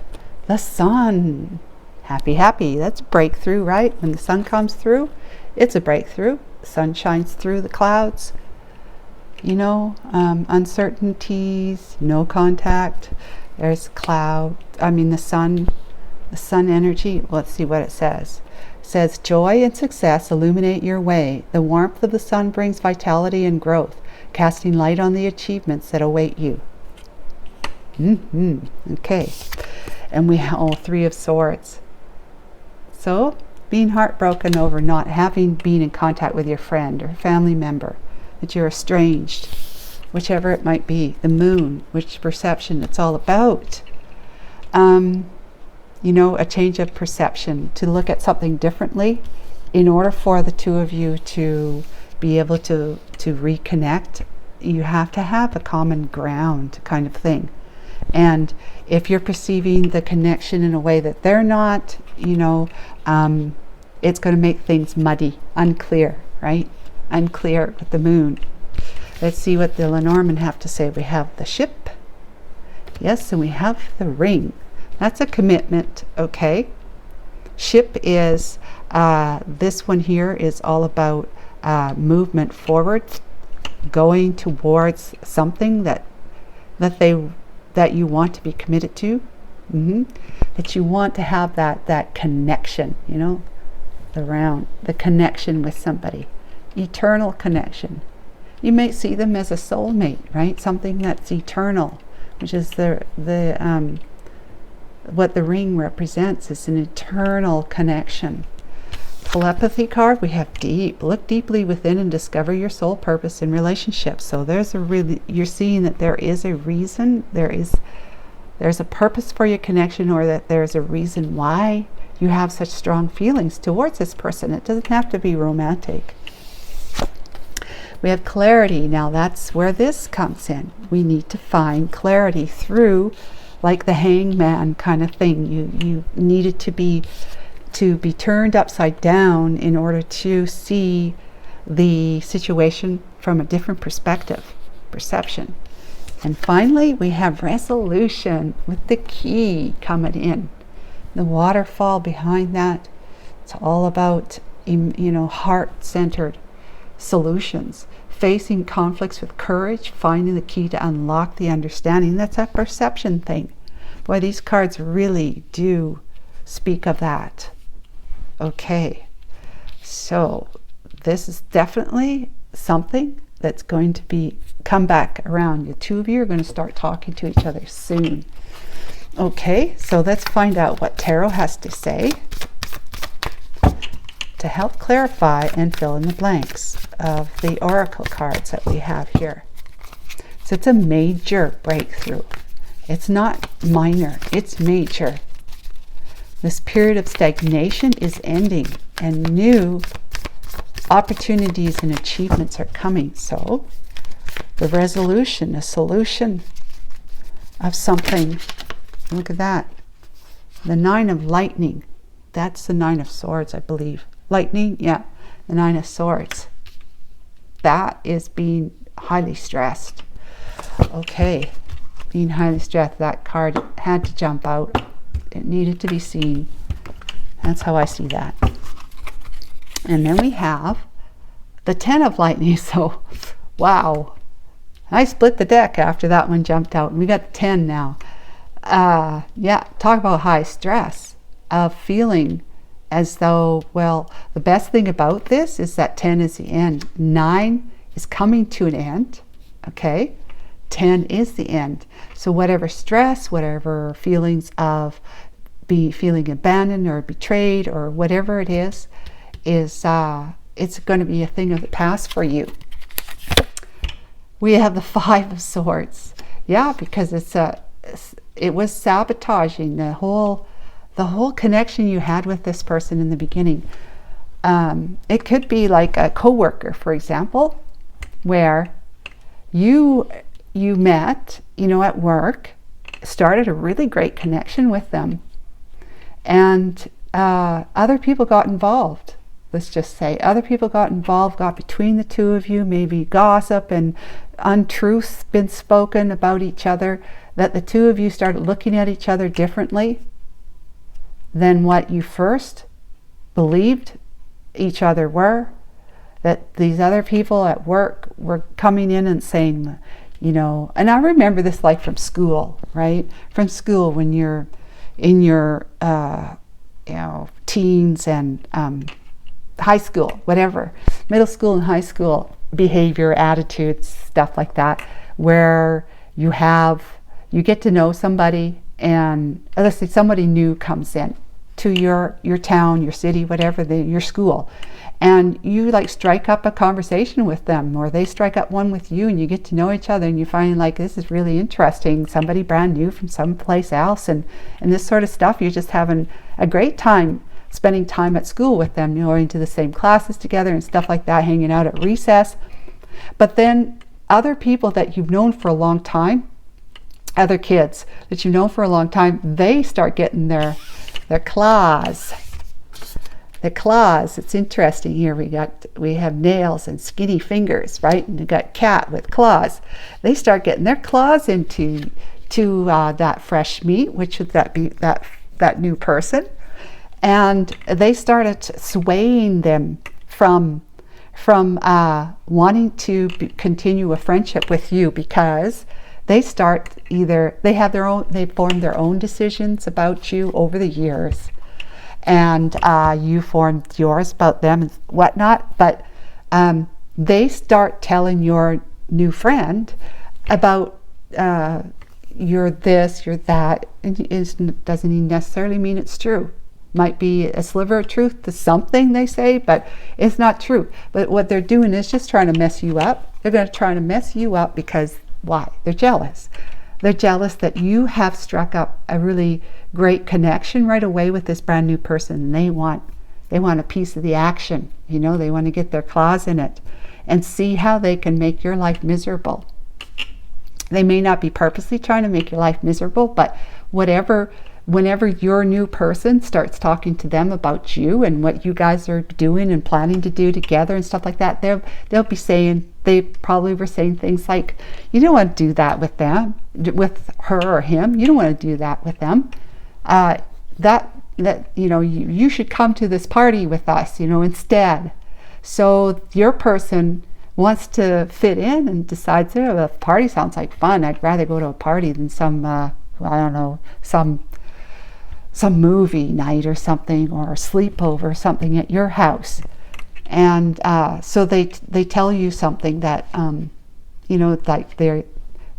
the sun. Happy, happy. That's breakthrough, right? When the sun comes through, it's a breakthrough. The sun shines through the clouds. You know, uncertainties, no contact. There's cloud. I mean, the sun energy. Let's see what it says. It says, joy and success illuminate your way. The warmth of the sun brings vitality and growth. casting light on the achievements that await you. Okay. And we have all 3 of Swords. So, being heartbroken over not having been in contact with your friend or family member, that you're estranged, whichever it might be. The Moon, which perception it's all about. You know, a change of perception, to look at something differently in order for the 2 of you to be able to reconnect. You have to have a common ground kind of thing. And if you're perceiving the connection in a way that they're not, you know, it's going to make things muddy, unclear, right? Unclear with the Moon. Let's see what the Lenormand have to say. We have the Ship. Yes, and we have the Ring. That's a commitment, okay? Ship is, this one here is all about movement forward, going towards something that you want to be committed to, that you want to have that connection, you know, the connection with somebody, eternal connection. You may see them as a soulmate, right? Something that's eternal, which is what the ring represents, is an eternal connection. Telepathy card, we have deep. Look deeply within and discover your soul purpose in relationships. So you're seeing that there is a reason, there's a purpose for your connection, or that there's a reason why you have such strong feelings towards this person. It doesn't have to be romantic. We have clarity. Now that's where this comes in. We need to find clarity through, like the hangman kind of thing. You needed to be turned upside down in order to see the situation from a different perception. And finally, we have resolution with the key coming in. The waterfall behind that, it's all about, you know, heart-centered solutions. Facing conflicts with courage, finding the key to unlock the understanding. That's a perception thing. Boy, these cards really do speak of that. Okay, so this is definitely something that's going to come back around. The 2 of you are going to start talking to each other soon. Okay, so let's find out what Tarot has to say to help clarify and fill in the blanks of the oracle cards that we have here. So it's a major breakthrough. It's not minor, it's major. This period of stagnation is ending and new opportunities and achievements are coming. So the resolution, a solution of something. Look at that. The 9 of lightning. That's the 9 of swords, I believe. Lightning, yeah, the 9 of swords. That is being highly stressed. Okay, being highly stressed. That card had to jump out. It needed to be seen. That's how I see that. And then we have the 10 of lightning. So, wow. I split the deck after that one jumped out. We got 10 now. Yeah, talk about high stress of feeling as though, well, the best thing about this is that 10 is the end. 9 is coming to an end, okay? 10 is the end. So whatever stress, whatever feelings of feeling abandoned or betrayed or whatever it is it's going to be a thing of the past for you. We have the 5 of swords. Yeah, because it was sabotaging the whole connection you had with this person in the beginning. It could be like a coworker, for example, where you met, you know, at work, started a really great connection with them, and other people got involved. Let's just say other people got involved, got between the 2 of you, maybe gossip and untruths been spoken about each other, that the 2 of you started looking at each other differently than what you first believed each other were, that these other people at work were coming in and saying, you know, and I remember this like from school, right? From school, when you're in your, you know, teens and high school, whatever, middle school and high school behavior, attitudes, stuff like that, where you get to know somebody, and let's say somebody new comes in to your town, your city, whatever, your school, and you like strike up a conversation with them, or they strike up one with you, and you get to know each other, and you find like, this is really interesting, somebody brand new from someplace else, and this sort of stuff. You're just having a great time spending time at school with them, going to the same classes together and stuff like that, hanging out at recess. But then other people that you've known for a long time, other kids that you've known for a long time, they start getting their claws. The claws, it's interesting here. We have nails and skinny fingers, right? And you got cat with claws. They start getting their claws into that fresh meat, which would that be that new person, and they started swaying them from wanting to continue a friendship with you, because they formed their own decisions about you over the years, and you formed yours about them and whatnot, but they start telling your new friend about you're this, you're that, and it doesn't even necessarily mean it's true. Might be a sliver of truth to something they say, but it's not true. But what they're doing is just trying to mess you up. They're going to try to mess you up because why? They're jealous. They're jealous that you have struck up a really great connection right away with this brand new person, and they want a piece of the action. You know, they want to get their claws in it and see how they can make your life miserable. They may not be purposely trying to make your life miserable, but whenever your new person starts talking to them about you and what you guys are doing and planning to do together and stuff like that, they'll be saying, they probably were saying things like, you don't want to do that with them, with her or him. You don't want to do that with them. You should come to this party with us, instead. So your person wants to fit in and decides, oh, the party sounds like fun. I'd rather go to a party than some movie night or something, or a sleepover or something at your house. And so they tell you something that like they're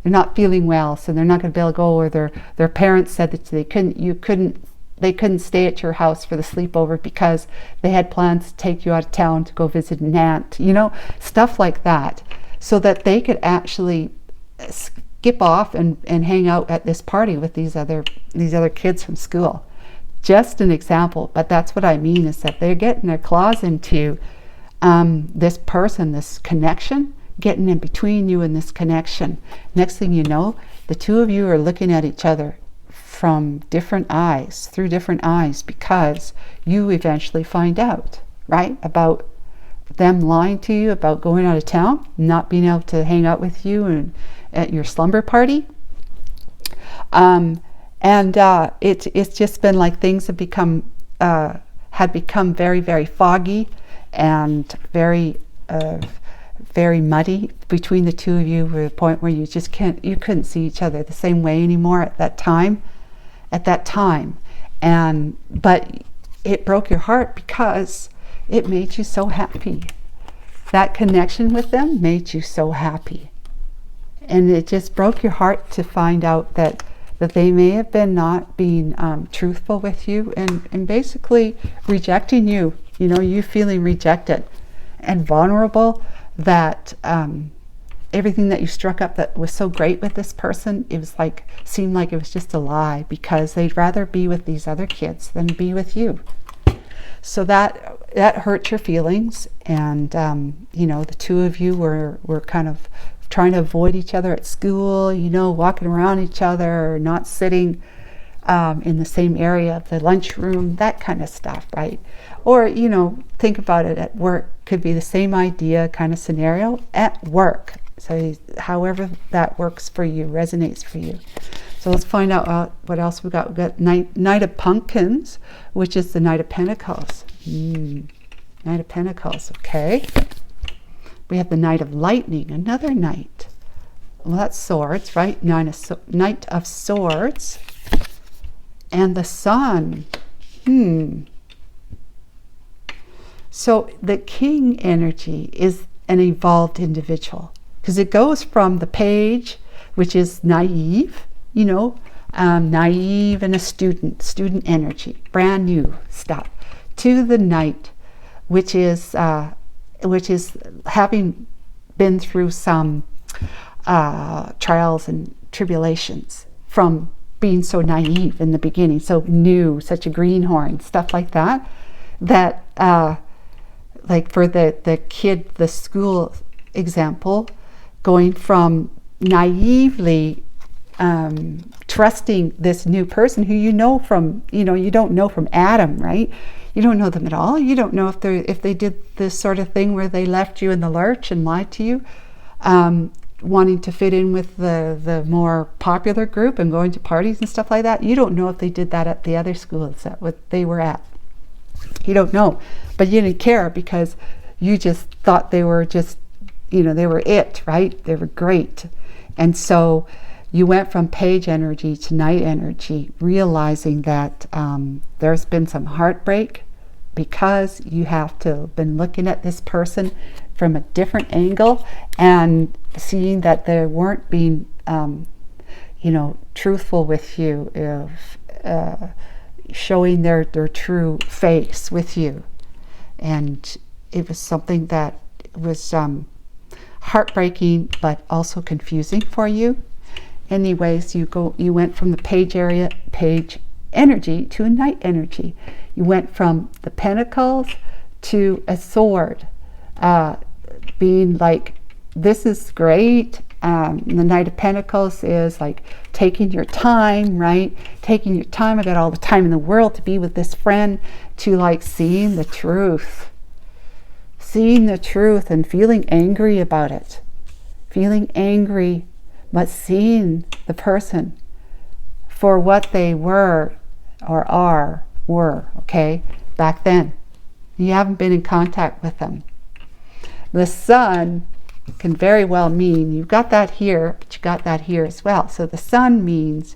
not feeling well, so they're not going to be able to go, or their parents said that they couldn't stay at your house for the sleepover because they had plans to take you out of town to go visit an aunt, stuff like that, so that they could actually skip off and hang out at this party with these other kids from school. Just an example, but that's what I mean, is that they're getting their claws into this person, this connection, getting in between you and this connection. Next thing you know, the two of you are looking at each other from different eyes, through different eyes, because you eventually find out, right, about them lying to you about going out of town, not being able to hang out with you and at your slumber party. It's just been like things have become very, very foggy and very muddy between the two of you, to the point where you couldn't see each other the same way anymore at that time. But it broke your heart because it made you so happy. That connection with them made you so happy. And it just broke your heart to find out that they may have been not being truthful with you, and basically rejecting you, you feeling rejected and vulnerable, that everything that you struck up that was so great with this person, seemed like it was just a lie, because they'd rather be with these other kids than be with you. So that hurt your feelings, and the two of you were kind of trying to avoid each other at school, walking around each other, not sitting in the same area of the lunchroom, that kind of stuff, right? Or, think about it at work. Could be the same idea kind of scenario at work. So however that works for you, resonates for you. So let's find out what else we got. We got Knight of Pumpkins, which is the Knight of Pentacles. Knight of Pentacles, okay. We have the Knight of Lightning, another knight. Well, that's swords, right? Knight of Swords. And the Sun. So the king energy is an evolved individual, because it goes from the page, which is naive, naive and a student energy, brand new stuff, to the knight, which is having been through some trials and tribulations, from being so naive in the beginning, so new, such a greenhorn, stuff like that, like for the kid, the school example, going from naively trusting this new person who you don't know from Adam, right? You don't know them at all. You don't know if they did this sort of thing where they left you in the lurch and lied to you, wanting to fit in with the more popular group and going to parties and stuff like that. You don't know if they did that at the other schools that what they were at. You don't know, but you didn't care because you just thought they were just, they were it, right? They were great. And so you went from page energy to knight energy, realizing that there's been some heartbreak because you have to been looking at this person from a different angle and seeing that they weren't being, truthful with you, showing their true face with you. And it was something that was heartbreaking but also confusing for you. Anyways, you went from the page energy to a knight energy. You went from the pentacles to a sword, being like, this is great. The Knight of Pentacles is like taking your time, right? Taking your time. I got all the time in the world to be with this friend, to like seeing the truth and feeling angry about it. Feeling angry, but seeing the person for what they were, okay, back then. You haven't been in contact with them. The sun can very well mean, you've got that here, but you got that here as well. So the sun means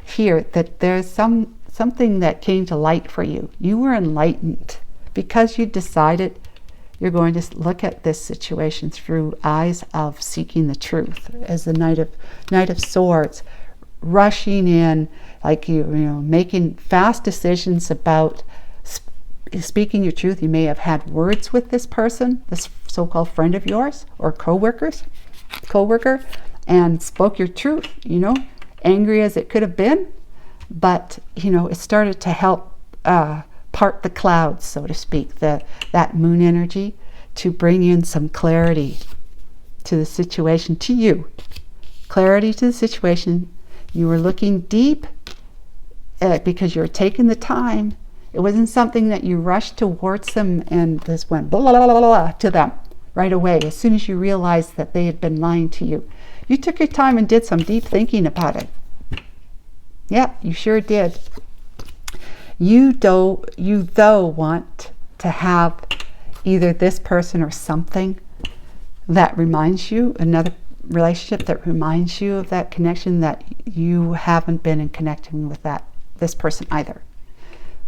here that there's something that came to light for you. You were enlightened because you decided you're going to look at this situation through eyes of seeking the truth. As the Knight of Swords, rushing in, like making fast decisions about speaking your truth. You may have had words with this person, this so-called friend of yours or co-worker, and spoke your truth, angry as it could have been, but it started to help part the clouds, so to speak, that moon energy, to bring in some clarity to the situation, to you. Clarity to the situation. You were looking deep because you were taking the time. It wasn't something that you rushed towards them and just went blah, blah, blah, blah, blah, to them right away. As soon as you realized that they had been lying to you, you took your time and did some deep thinking about it. Yeah, you sure did. You though want to have either this person or something that reminds you, another relationship that reminds you of that connection, that you haven't been in connecting with this person either.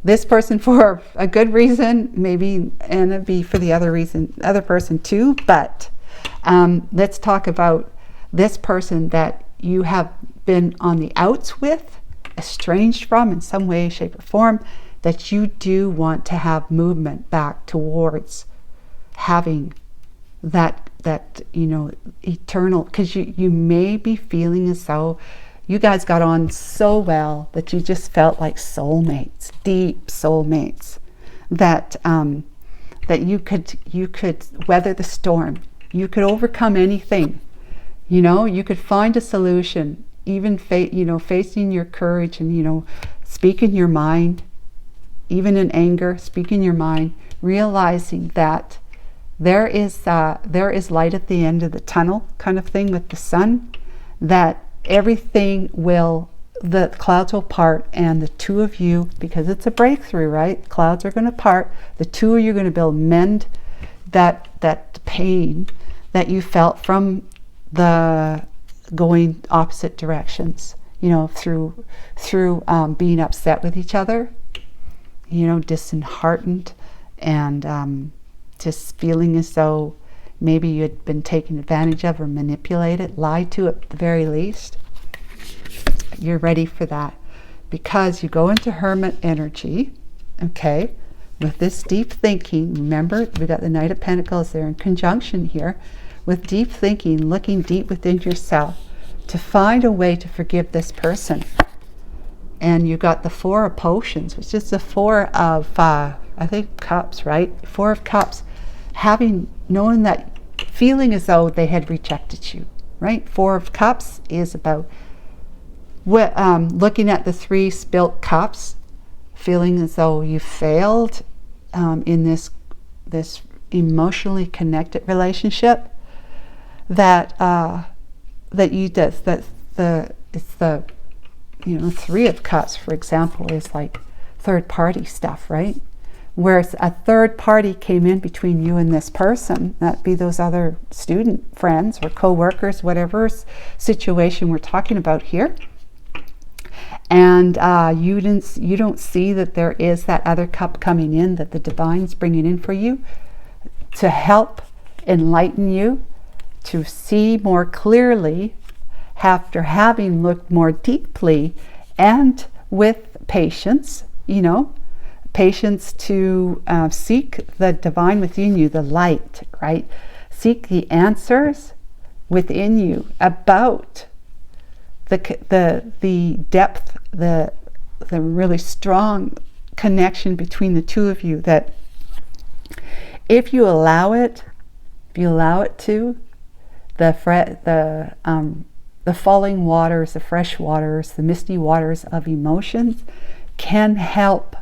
This person for a good reason, maybe, and it'd be for the other person too, but let's talk about this person that you have been on the outs with, estranged from in some way, shape, or form, that you do want to have movement back towards having that eternal, because you may be feeling as though you guys got on so well that you just felt like soulmates, deep soulmates, that you could weather the storm, you could overcome anything, you could find a solution, even facing your courage and speaking your mind, even in anger, speaking your mind, realizing that there is light at the end of the tunnel, kind of thing, with the sun, that everything the clouds will part, and the two of you, because it's a breakthrough, right? Clouds are going to part. The two of you are going to be able to mend that pain that you felt from the going opposite directions, through being upset with each other, disheartened, and just feeling as though maybe you had been taken advantage of or manipulated, lied to at the very least. You're ready for that because you go into Hermit energy, okay, with this deep thinking. Remember, we got the Knight of Pentacles there in conjunction here with deep thinking, looking deep within yourself to find a way to forgive this person. And you got the Four of Potions, which is the Four of, I think, Cups, right? Four of Cups, knowing that, feeling as though they had rejected you, right? Four of Cups is about looking at the three spilt cups, feeling as though you failed in this emotionally connected relationship. Three of Cups, for example, is like third party stuff, right? Whereas a third party came in between you and this person, that'd be those other student friends or co-workers, whatever situation we're talking about here. And you don't see that there is that other cup coming in that the divine's bringing in for you to help enlighten you to see more clearly after having looked more deeply and with patience, patience to seek the divine within you, the light, right? Seek the answers within you about the depth, the really strong connection between the two of you, that if you allow it to, the falling waters, the fresh waters, the misty waters of emotions can help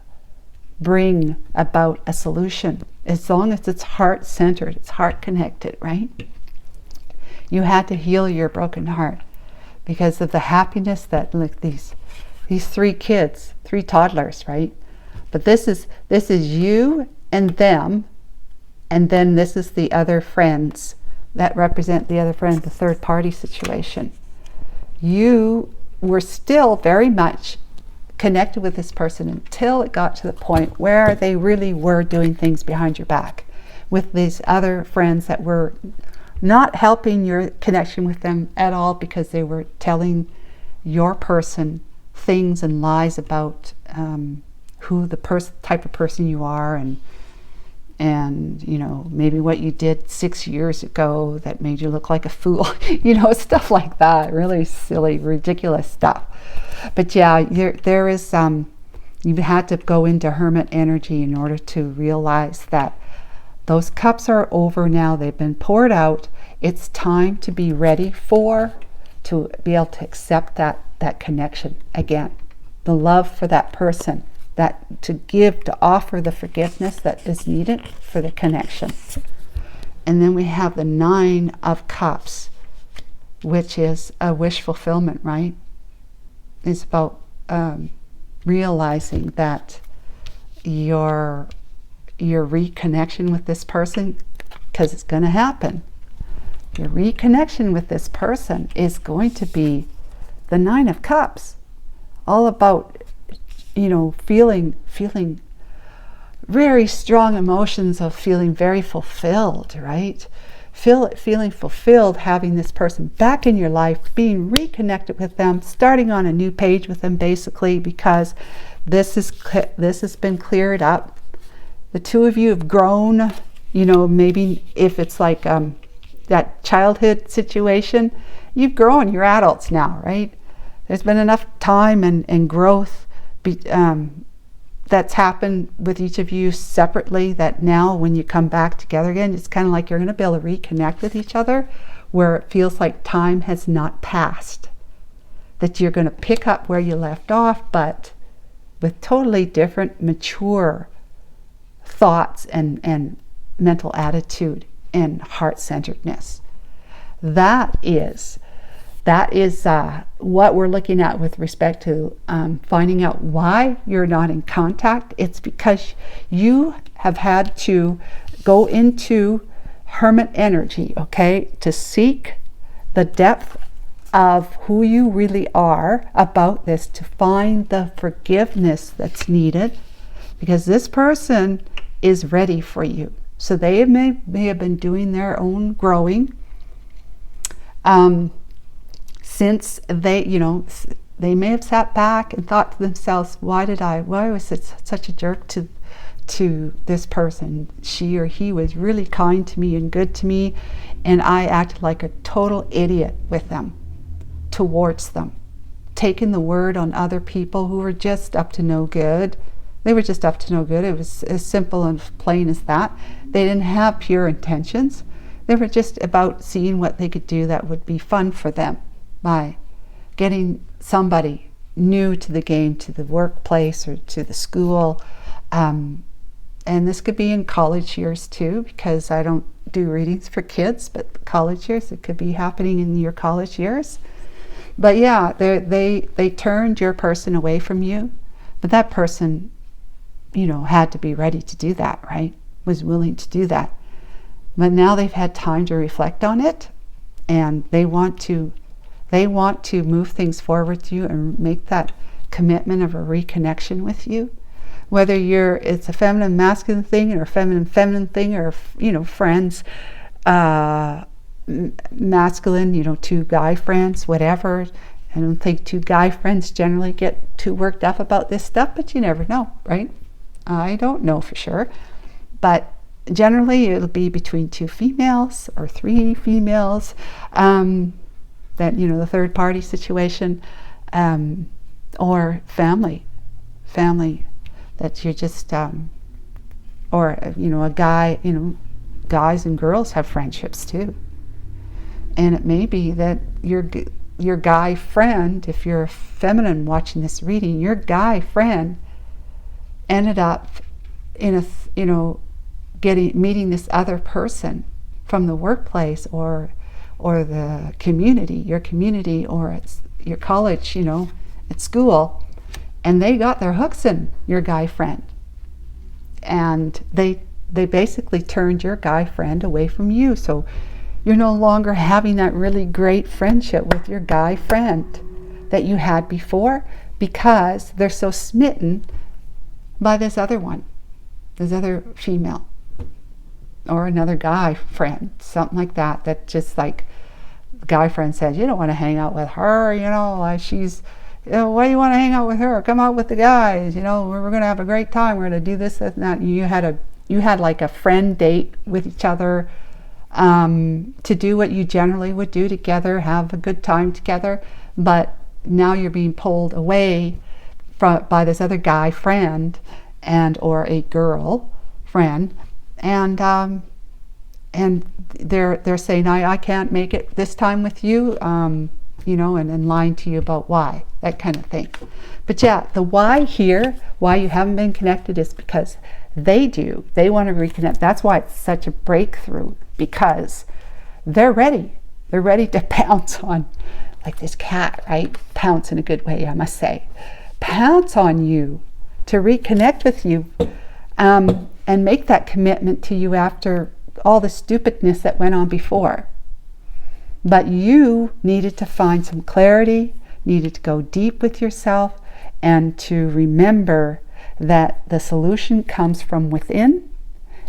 bring about a solution, as long as it's heart-centered, it's heart-connected, right? You had to heal your broken heart because of the happiness that, like, these three kids, three toddlers, right? But this is you and them, and then this is the other friends that represent the other friend, the third party situation. You were still very much connected with this person until it got to the point where they really were doing things behind your back with these other friends that were not helping your connection with them at all, because they were telling your person things and lies about who the type of person you are, and maybe what you did 6 years ago that made you look like a fool, stuff like that, really silly, ridiculous stuff. But yeah, there is you had to go into Hermit energy in order to realize that those cups are over now. They've been poured out. It's time to be ready to be able to accept that connection again, the love for that person, that to offer the forgiveness that is needed for the connection. And then we have the Nine of Cups, which is a wish fulfillment, right? It's about realizing that your reconnection with this person, because it's going to happen, your reconnection with this person is going to be the Nine of Cups, all about feeling very strong emotions of feeling very fulfilled, right? Feeling fulfilled, having this person back in your life, being reconnected with them, starting on a new page with them, basically, because this has been cleared up. The two of you have grown. Maybe if it's like that childhood situation, you've grown. You're adults now, right? There's been enough time and growth that's happened with each of you separately, that now when you come back together again, it's kind of like you're going to be able to reconnect with each other, where it feels like time has not passed, that you're going to pick up where you left off, but with totally different, mature thoughts and mental attitude and heart-centeredness. That is what we're looking at with respect to finding out why you're not in contact. It's because you have had to go into Hermit energy, okay, to seek the depth of who you really are about this, to find the forgiveness that's needed, because this person is ready for you. So they may have been doing their own growing since they, they may have sat back and thought to themselves, why was it such a jerk to this person? She or he was really kind to me and good to me, and I acted like a total idiot with them, towards them, taking the word on other people who were just up to no good. They were just up to no good. It was as simple and plain as that. They didn't have pure intentions. They were just about seeing what they could do that would be fun for them by getting somebody new to the game, to the workplace or to the school. And this could be in college years too, because I don't do readings for kids, but college years, it could be happening in your college years. But yeah, they turned your person away from you, but that person, had to be ready to do that, right? Was willing to do that. But now they've had time to reflect on it, and they want to move things forward to you and make that commitment of a reconnection with you. Whether it's a feminine masculine thing or a feminine thing, or friends, masculine, two guy friends, whatever. I don't think two guy friends generally get too worked up about this stuff, but you never know, right? I don't know for sure, but generally it'll be between two females or three females, that the third party situation, or family that you're just or a guy. Guys and girls have friendships too, and it may be that your guy friend, if you're a feminine watching this reading, your guy friend ended up meeting this other person from the workplace or the community, your community, or it's your college, at school, and they got their hooks in your guy friend, and they basically turned your guy friend away from you. So you're no longer having that really great friendship with your guy friend that you had before, because they're so smitten by this other female or another guy friend, something like that just like the guy friend says, you don't want to hang out with her, she's, why do you want to hang out with her? Come out with the guys, we're going to have a great time, we're going to do this and that. And you had like a friend date with each other, to do what you generally would do together, have a good time together, but now you're being pulled away by this other guy friend or a girl friend, and they're saying, I can't make it this time with you, and lying to you about why, that kind of thing. But yeah, the why here, why you haven't been connected, is because they want to reconnect. That's why it's such a breakthrough, because they're ready to pounce on, like this cat, right? Pounce in a good way, I must say. Pounce on you to reconnect with you, and make that commitment to you after all the stupidness that went on before. But you needed to find some clarity, needed to go deep with yourself, and to remember that the solution comes from within,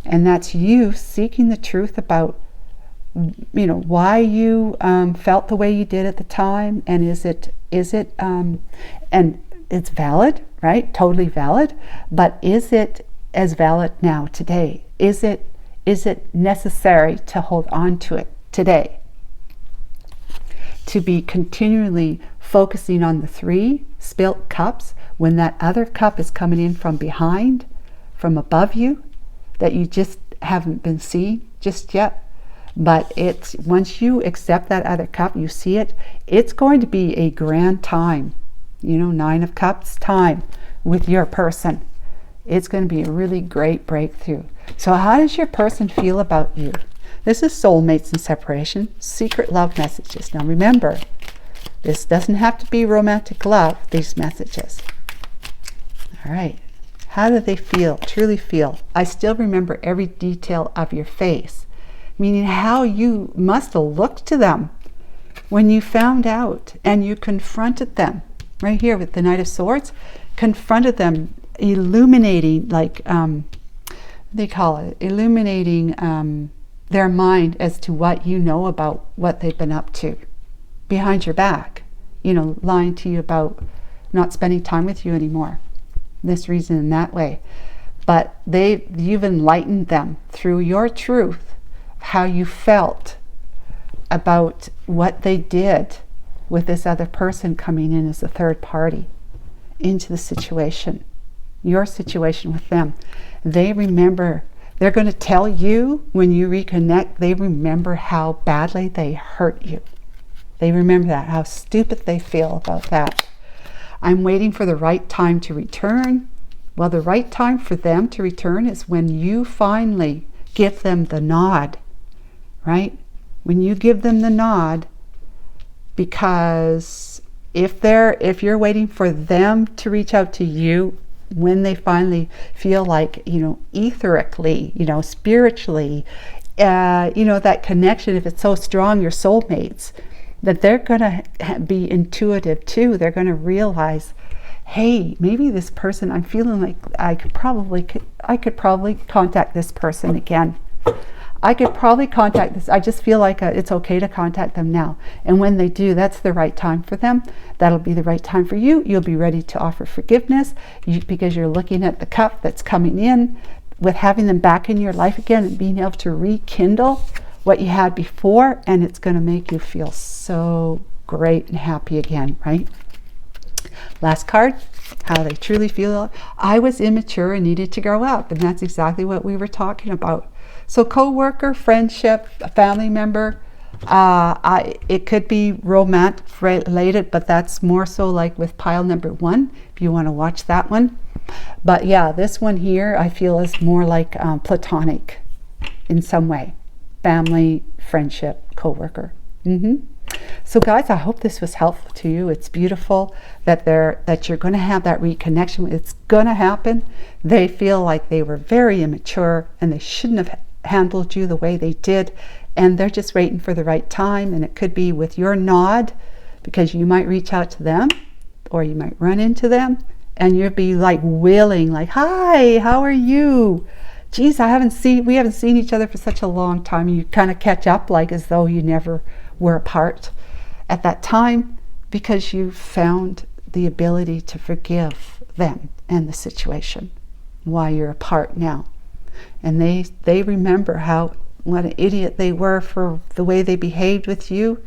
and that's you seeking the truth about why you felt the way you did at the time, and is it and it's valid, right? Totally valid, but is it as valid now today? Is it necessary to hold on to it today? To be continually focusing on the 3 spilt cups when that other cup is coming in from behind, from above you, that you just haven't been seeing just yet. But it's once you accept that other cup, you see it, it's going to be a grand time. 9 of Cups time with your person. It's going to be a really great breakthrough. So how does your person feel about you? This is soulmates and separation, secret love messages. Now remember, this doesn't have to be romantic love, these messages. All right. How do they feel, truly feel? I still remember every detail of your face, meaning how you must have looked to them when you found out and you confronted them. Right here with the Knight of Swords, confronted them, illuminating, like they call it, illuminating their mind as to what you know about what they've been up to behind your back, you know, lying to you about not spending time with you anymore, this reason and that way. But you've enlightened them through your truth, how you felt about what they did with this other person coming in as a third party into the situation, your situation with them. They remember, they're going to tell you when you reconnect, they remember how badly they hurt you. They remember that, how stupid they feel about that. I'm waiting for the right time to return. Well, the right time for them to return is when you finally give them the nod, right? When you give them the nod, because if you're waiting for them to reach out to you, when they finally feel like, you know, etherically, you know, spiritually, you know, that connection, if it's so strong, your soulmates, that they're going to be intuitive too. They're going to realize, hey, maybe this person, I'm feeling like I could probably contact this person again. I could probably contact this. I just feel like it's okay to contact them now. And when they do, that's the right time for them. That'll be the right time for you. You'll be ready to offer forgiveness because you're looking at the cup that's coming in, with having them back in your life again and being able to rekindle what you had before. And it's going to make you feel so great and happy again, right? Last card, how they truly feel. I was immature and needed to grow up. And that's exactly what we were talking about. So co-worker, friendship, a family member, it could be romantic related, but that's more so like with pile number 1, if you want to watch that one. But yeah, this one here I feel is more like platonic in some way. Family, friendship, co-worker. So guys, I hope this was helpful to you. It's beautiful that you're going to have that reconnection. It's going to happen. They feel like they were very immature and they shouldn't have handled you the way they did, and they're just waiting for the right time. And it could be with your nod, because you might reach out to them or you might run into them and you'll be like willing, like, hi, how are you? Geez, we haven't seen each other for such a long time. You kind of catch up like as though you never were apart at that time, because you found the ability to forgive them and the situation while you're apart now. And they remember what an idiot they were for the way they behaved with you,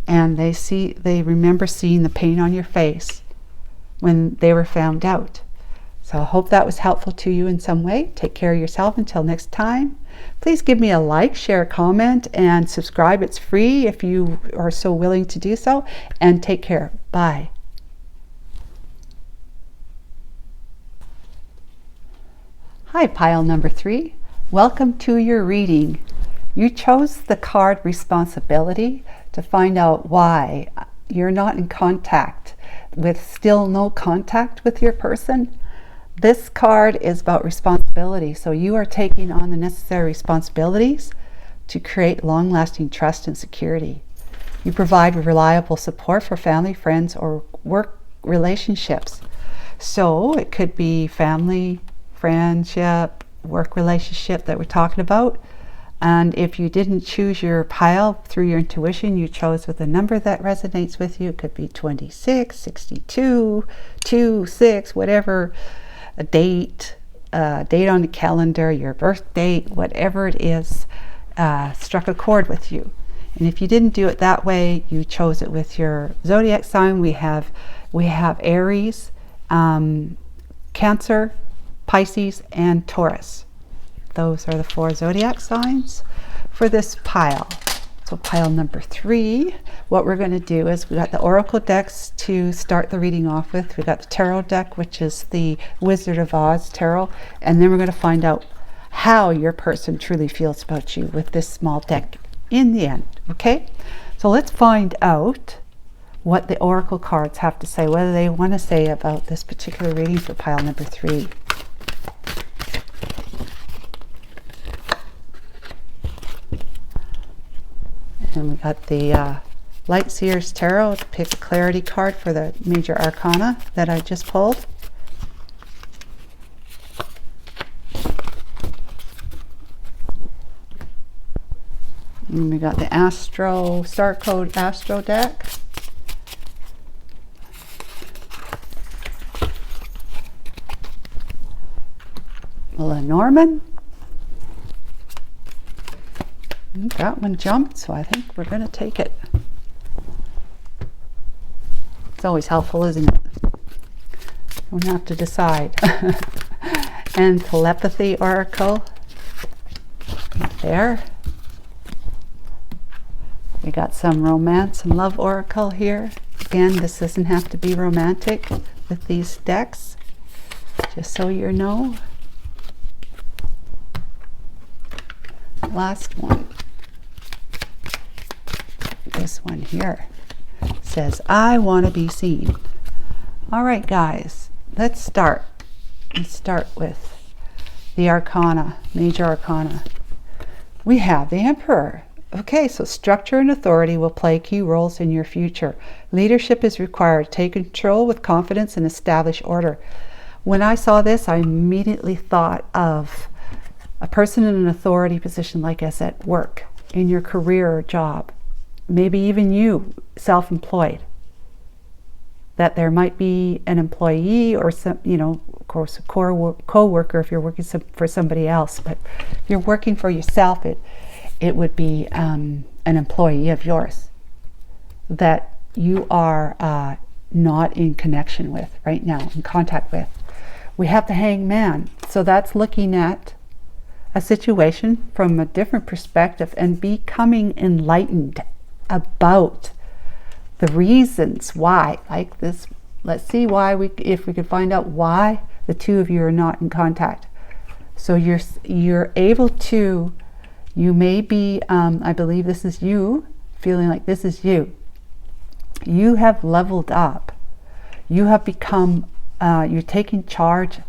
and they remember seeing the pain on your face when they were found out. So I hope that was helpful to you in some way. Take care of yourself until next time. Please give me a like, share a comment, and subscribe. It's free if you are so willing to do so. And take care. Bye. Hi, pile number 3. Welcome to your reading. You chose the card responsibility to find out why you're not in contact still no contact with your person. This card is about responsibility. So you are taking on the necessary responsibilities to create long-lasting trust and security. You provide reliable support for family, friends, or work relationships. So it could be family, friendship, work relationship that we're talking about. And if you didn't choose your pile through your intuition, you chose with a number that resonates with you. It could be 26, 62, 2, 6, whatever, a date on the calendar, your birth date, whatever it is, struck a chord with you. And if you didn't do it that way, you chose it with your zodiac sign. We have Aries, Cancer, Pisces, and Taurus. Those are the 4 zodiac signs for this pile. So pile number 3, what we're going to do is we got the oracle decks to start the reading off with. We got the tarot deck, which is the Wizard of Oz tarot, and then we're going to find out how your person truly feels about you with this small deck in the end. Okay, so let's find out what the oracle cards have to say, what do they want to say about this particular reading for pile number 3. And we got the Light Seer's Tarot to pick a clarity card for the major arcana that I just pulled. And we got the Astro Star Code Astro deck. Lenormand. That one jumped, so I think we're going to take it. It's always helpful, isn't it? Don't have to decide. And Telepathy Oracle. There. We got some Romance and Love Oracle here. Again, this doesn't have to be romantic with these decks, just so you know. Last one. This one here says, I want to be seen. All right, guys, let's start. Let's start with the Arcana, Major Arcana. We have the Emperor. Okay, so structure and authority will play key roles in your future. Leadership is required. Take control with confidence and establish order. When I saw this, I immediately thought of a person in an authority position like us at work, in your career or job. Maybe even you, self-employed. That there might be an employee or some, you know, of course, a co-worker if you're working for somebody else. But if you're working for yourself, it would be an employee of yours that you are not in connection with right now, in contact with. We have the Hangman. So that's looking at a situation from a different perspective and becoming enlightened about the reasons why, like this. Let's see why if we could find out why the two of you are not in contact. So you're able to, you may be, I believe this is you, feeling like this is you. You have leveled up. You have become, you're taking charge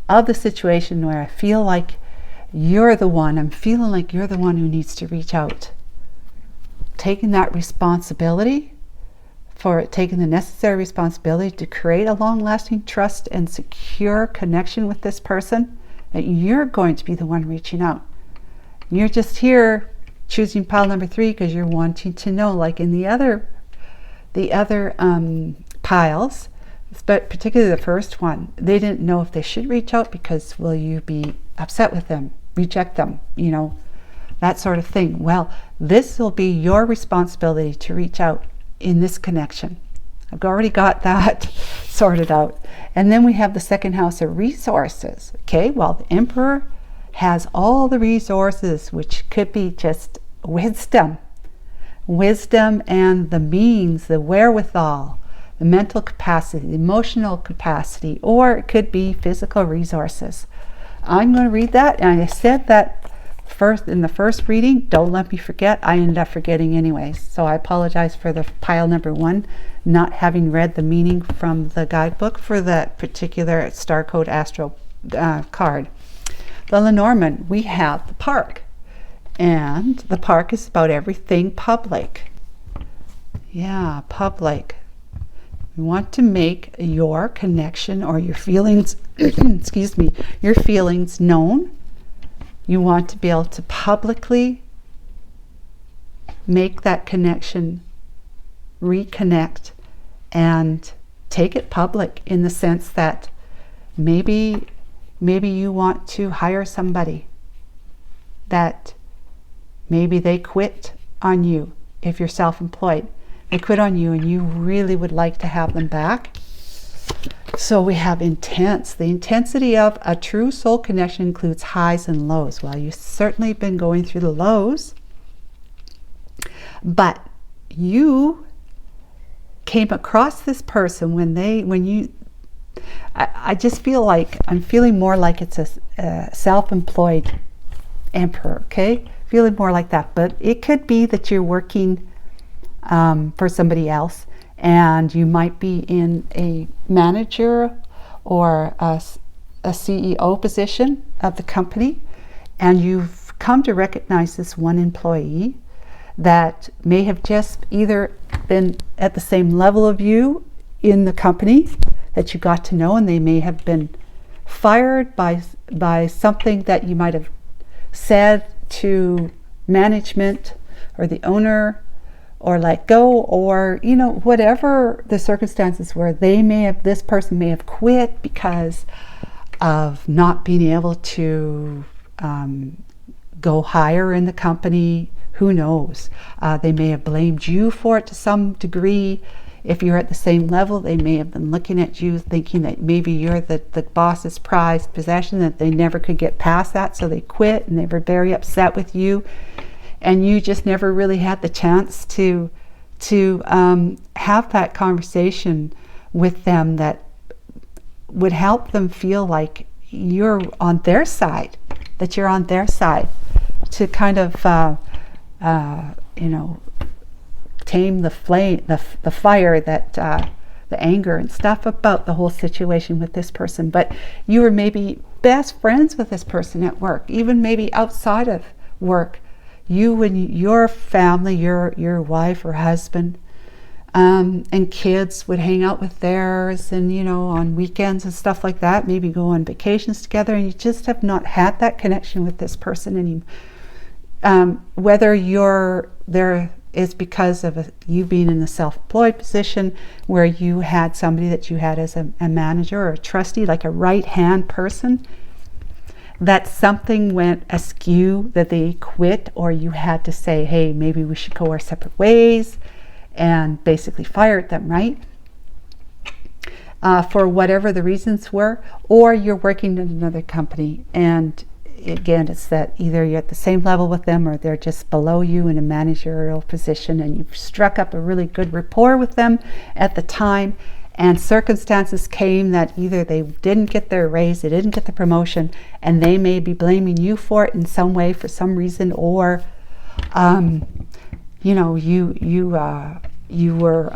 of the situation where I feel like you're the one, I'm feeling like you're the one who needs to reach out. Taking that responsibility for taking the necessary responsibility to create a long-lasting trust and secure connection with this person, that you're going to be the one reaching out. You're just here choosing pile number 3 because you're wanting to know, like in the other piles, but particularly the first one, they didn't know if they should reach out because will you be upset with them, reject them, you know, that sort of thing. Well, this will be your responsibility to reach out in this connection. I've already got that sorted out. And then we have the second house of resources. Okay, well, the Emperor has all the resources, which could be just wisdom and the means, the wherewithal, the mental capacity, the emotional capacity, or it could be physical resources. I'm going to read that, and I said that first in the first reading, don't let me forget. I ended up forgetting anyways, so I apologize for the pile number 1 not having read the meaning from the guidebook for that particular Star Code Astro card. The Lenormand, we have the Park, and the Park is about everything public. Yeah, public. You want to make your connection or your feelings excuse me, your feelings known. You want to be able to publicly make that connection, reconnect, and take it public in the sense that maybe you want to hire somebody that maybe they quit on you. If you're self-employed, they quit on you and you really would like to have them back. So we have intense. The intensity of a true soul connection includes highs and lows. Well, you've certainly been going through the lows, but you came across this person I just feel like I'm feeling more like it's a self-employed Emperor, okay? Feeling more like that, but it could be that you're working for somebody else, and you might be in a manager or a CEO position of the company, and you've come to recognize this one employee that may have just either been at the same level of you in the company that you got to know, and they may have been fired by something that you might have said to management or the owner, or let go, or whatever the circumstances were, this person may have quit because of not being able to go higher in the company. Who knows? They may have blamed you for it to some degree. If you're at the same level, they may have been looking at you thinking that maybe you're the boss's prized possession, that they never could get past that, so they quit, and they were very upset with you, and you just never really had the chance to have that conversation with them that would help them feel like you're on their side, that you're on their side, to kind of tame the flame, the fire, that the anger and stuff about the whole situation with this person. But you were maybe best friends with this person at work, even maybe outside of work. You and your family, your wife or husband, and kids would hang out with theirs, and on weekends and stuff like that, maybe go on vacations together, and you just have not had that connection with this person anymore. Whether there is because of you being in a self-employed position where you had somebody that you had as a manager or a trustee, like a right-hand person, that something went askew, that they quit, or you had to say, hey, maybe we should go our separate ways, and basically fired them, right? For whatever the reasons were, or you're working in another company, and again, it's that either you're at the same level with them, or they're just below you in a managerial position, and you've struck up a really good rapport with them at the time, and circumstances came that either they didn't get their raise, they didn't get the promotion, and they may be blaming you for it in some way, for some reason, or you were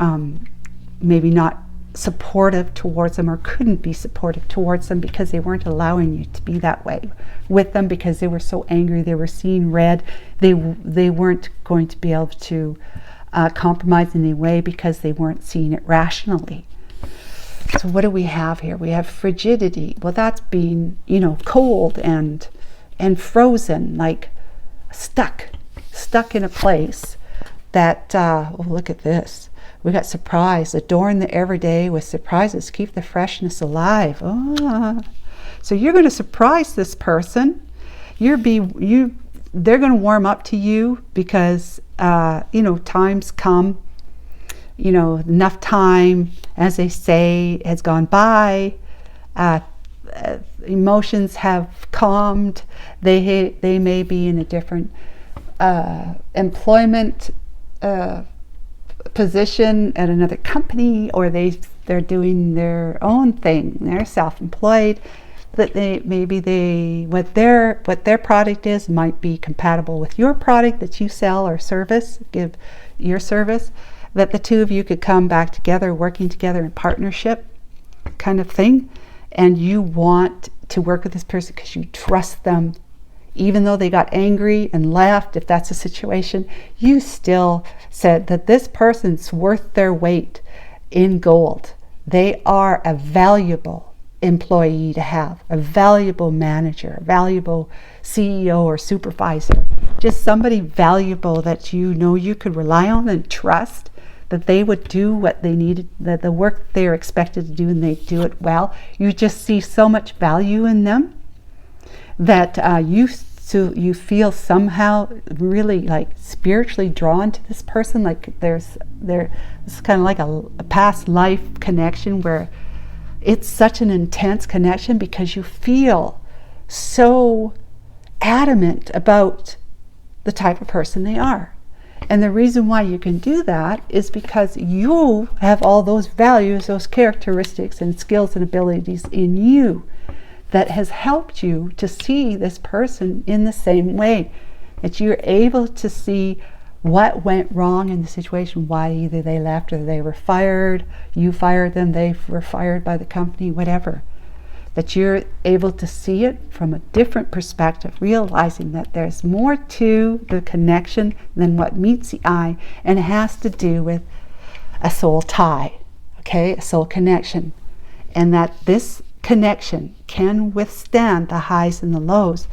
maybe not supportive towards them, or couldn't be supportive towards them because they weren't allowing you to be that way with them, because they were so angry, they were seeing red, they weren't going to be able to compromise in any way because they weren't seeing it rationally. So what do we have here? We have frigidity. Well, that's being cold and frozen, like stuck in a place that look at this. We got surprise. Adorn the everyday with surprises. Keep the freshness alive. So you're going to surprise this person. They're going to warm up to you because times come. Enough time, as they say, has gone by. Emotions have calmed. They may be in a different employment position at another company, or they're doing their own thing. They're self-employed. That what their product is might be compatible with your product that you sell or give your service. That the two of you could come back together, working together in partnership, kind of thing, and you want to work with this person because you trust them. Even though they got angry and left, if that's a situation, you still said that this person's worth their weight in gold. They are a valuable employee to have, a valuable manager, a valuable CEO or supervisor, just somebody valuable that you could rely on and trust, that they would do what they needed, that the work they're expected to do, and they do it well. You just see so much value in them that you feel somehow really like spiritually drawn to this person. Like it's kind of like a past life connection where it's such an intense connection because you feel so adamant about the type of person they are. And the reason why you can do that is because you have all those values, those characteristics and skills and abilities in you that has helped you to see this person in the same way. That you're able to see what went wrong in the situation, why either they left or they were fired, you fired them, they were fired by the company, whatever. That you're able to see it from a different perspective, realizing that there's more to the connection than what meets the eye, and it has to do with a soul tie, okay, a soul connection, and that this connection can withstand the highs and the lows.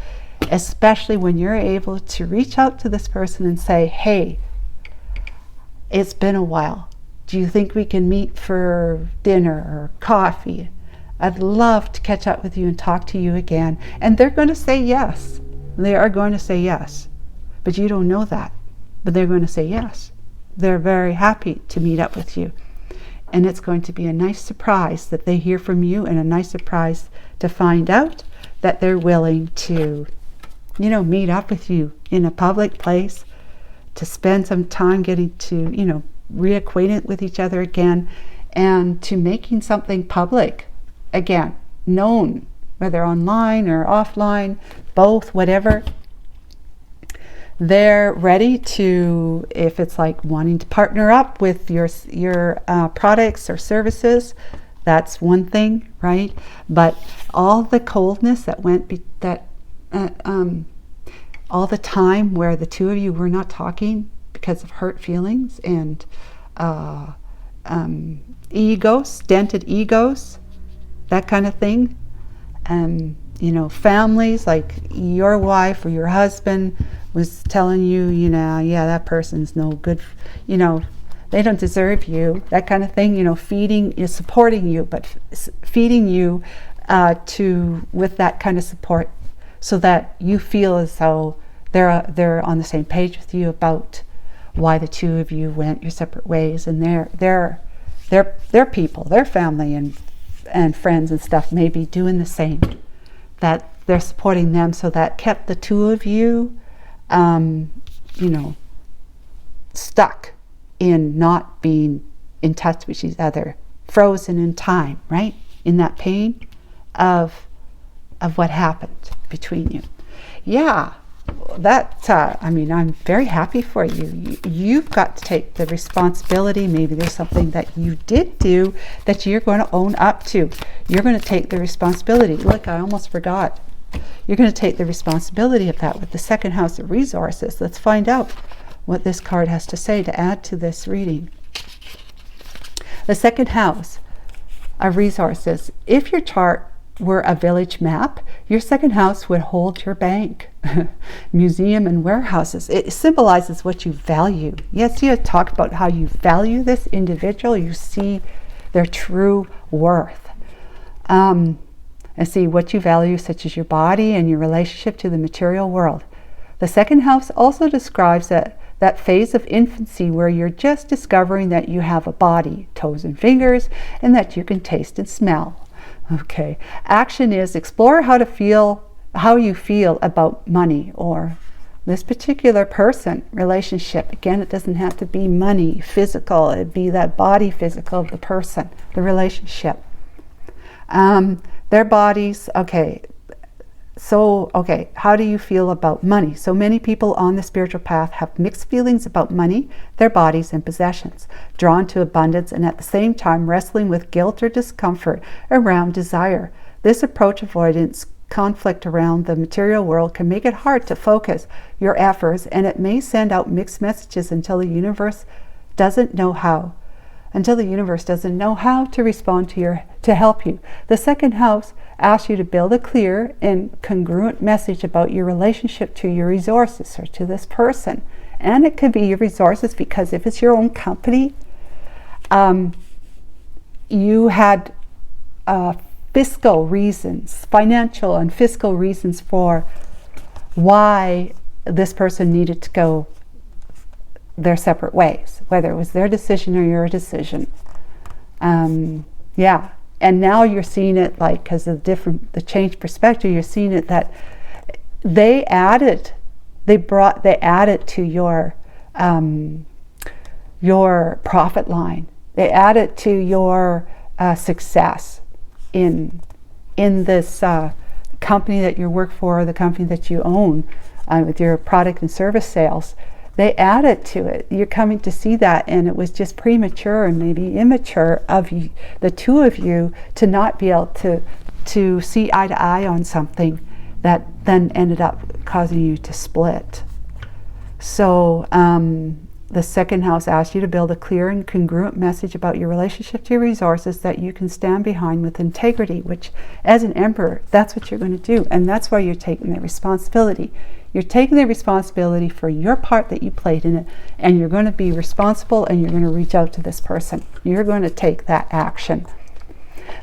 especially when you're able to reach out to this person and say, hey, it's been a while. Do you think we can meet for dinner or coffee? I'd love to catch up with you and talk to you again. And they're going to say yes. They are going to say yes. But you don't know that. But they're going to say yes. They're very happy to meet up with you. And it's going to be a nice surprise that they hear from you, and a nice surprise to find out that they're willing to, meet up with you in a public place, to spend some time getting to, reacquainted with each other again, and to making something public again, known, whether online or offline, both, whatever. They're ready to, if it's like wanting to partner up with your products or services, that's one thing, right? But all the coldness that went, all the time where the two of you were not talking because of hurt feelings and egos, dented egos, that kind of thing. Families, like your wife or your husband was telling you, yeah, that person's no good, they don't deserve you, that kind of thing, feeding is supporting you, but feeding you with that kind of support, so that you feel as though they're on the same page with you about why the two of you went your separate ways, and their people, their family and friends and stuff may be doing the same, that they're supporting them, so that kept the two of you stuck in not being in touch with each other, frozen in time, right? In that pain of what happened between you. Yeah, I'm very happy for you. You've got to take the responsibility. Maybe there's something that you did do that you're going to own up to. You're going to take the responsibility. Look, I almost forgot. You're going to take the responsibility of that with the second house of resources. Let's find out what this card has to say to add to this reading. The second house of resources. If your chart were a village map, your second house would hold your bank, museum, and warehouses. It symbolizes what you value. Yes, you talk about how you value this individual. You see their true worth. And see what you value, such as your body and your relationship to the material world. The second house also describes that phase of infancy where you're just discovering that you have a body, toes and fingers, and that you can taste and smell. Okay. Action is explore how you feel about money or this particular person, relationship. Again, it doesn't have to be money, physical. It'd be that body physical of the person, the relationship. Their bodies, okay. So, okay, how do you feel about money? So many people on the spiritual path have mixed feelings about money, their bodies, and possessions, drawn to abundance and at the same time wrestling with guilt or discomfort around desire. This approach avoidance conflict around the material world can make it hard to focus your efforts, and it may send out mixed messages until the universe doesn't know how to respond to help you. The second house asks you to build a clear and congruent message about your relationship to your resources or to this person. And it could be your resources, because if it's your own company, you had fiscal reasons, financial and fiscal reasons for why this person needed to go their separate ways, whether it was their decision or your decision. Yeah, and now you're seeing it, like, because of the changed perspective, you're seeing it that they added to your profit line. They added to your success in this company that you work for, the company that you own, with your product and service sales. They added to it. You're coming to see that, and it was just premature and maybe immature of you, the two of you, to not be able to see eye to eye on something that then ended up causing you to split. So The second house asks you to build a clear and congruent message about your relationship to your resources that you can stand behind with integrity, which as an emperor, that's what you're going to do. And that's why you're taking the responsibility. You're taking the responsibility for your part that you played in it, and you're going to be responsible, and you're going to reach out to this person. You're going to take that action.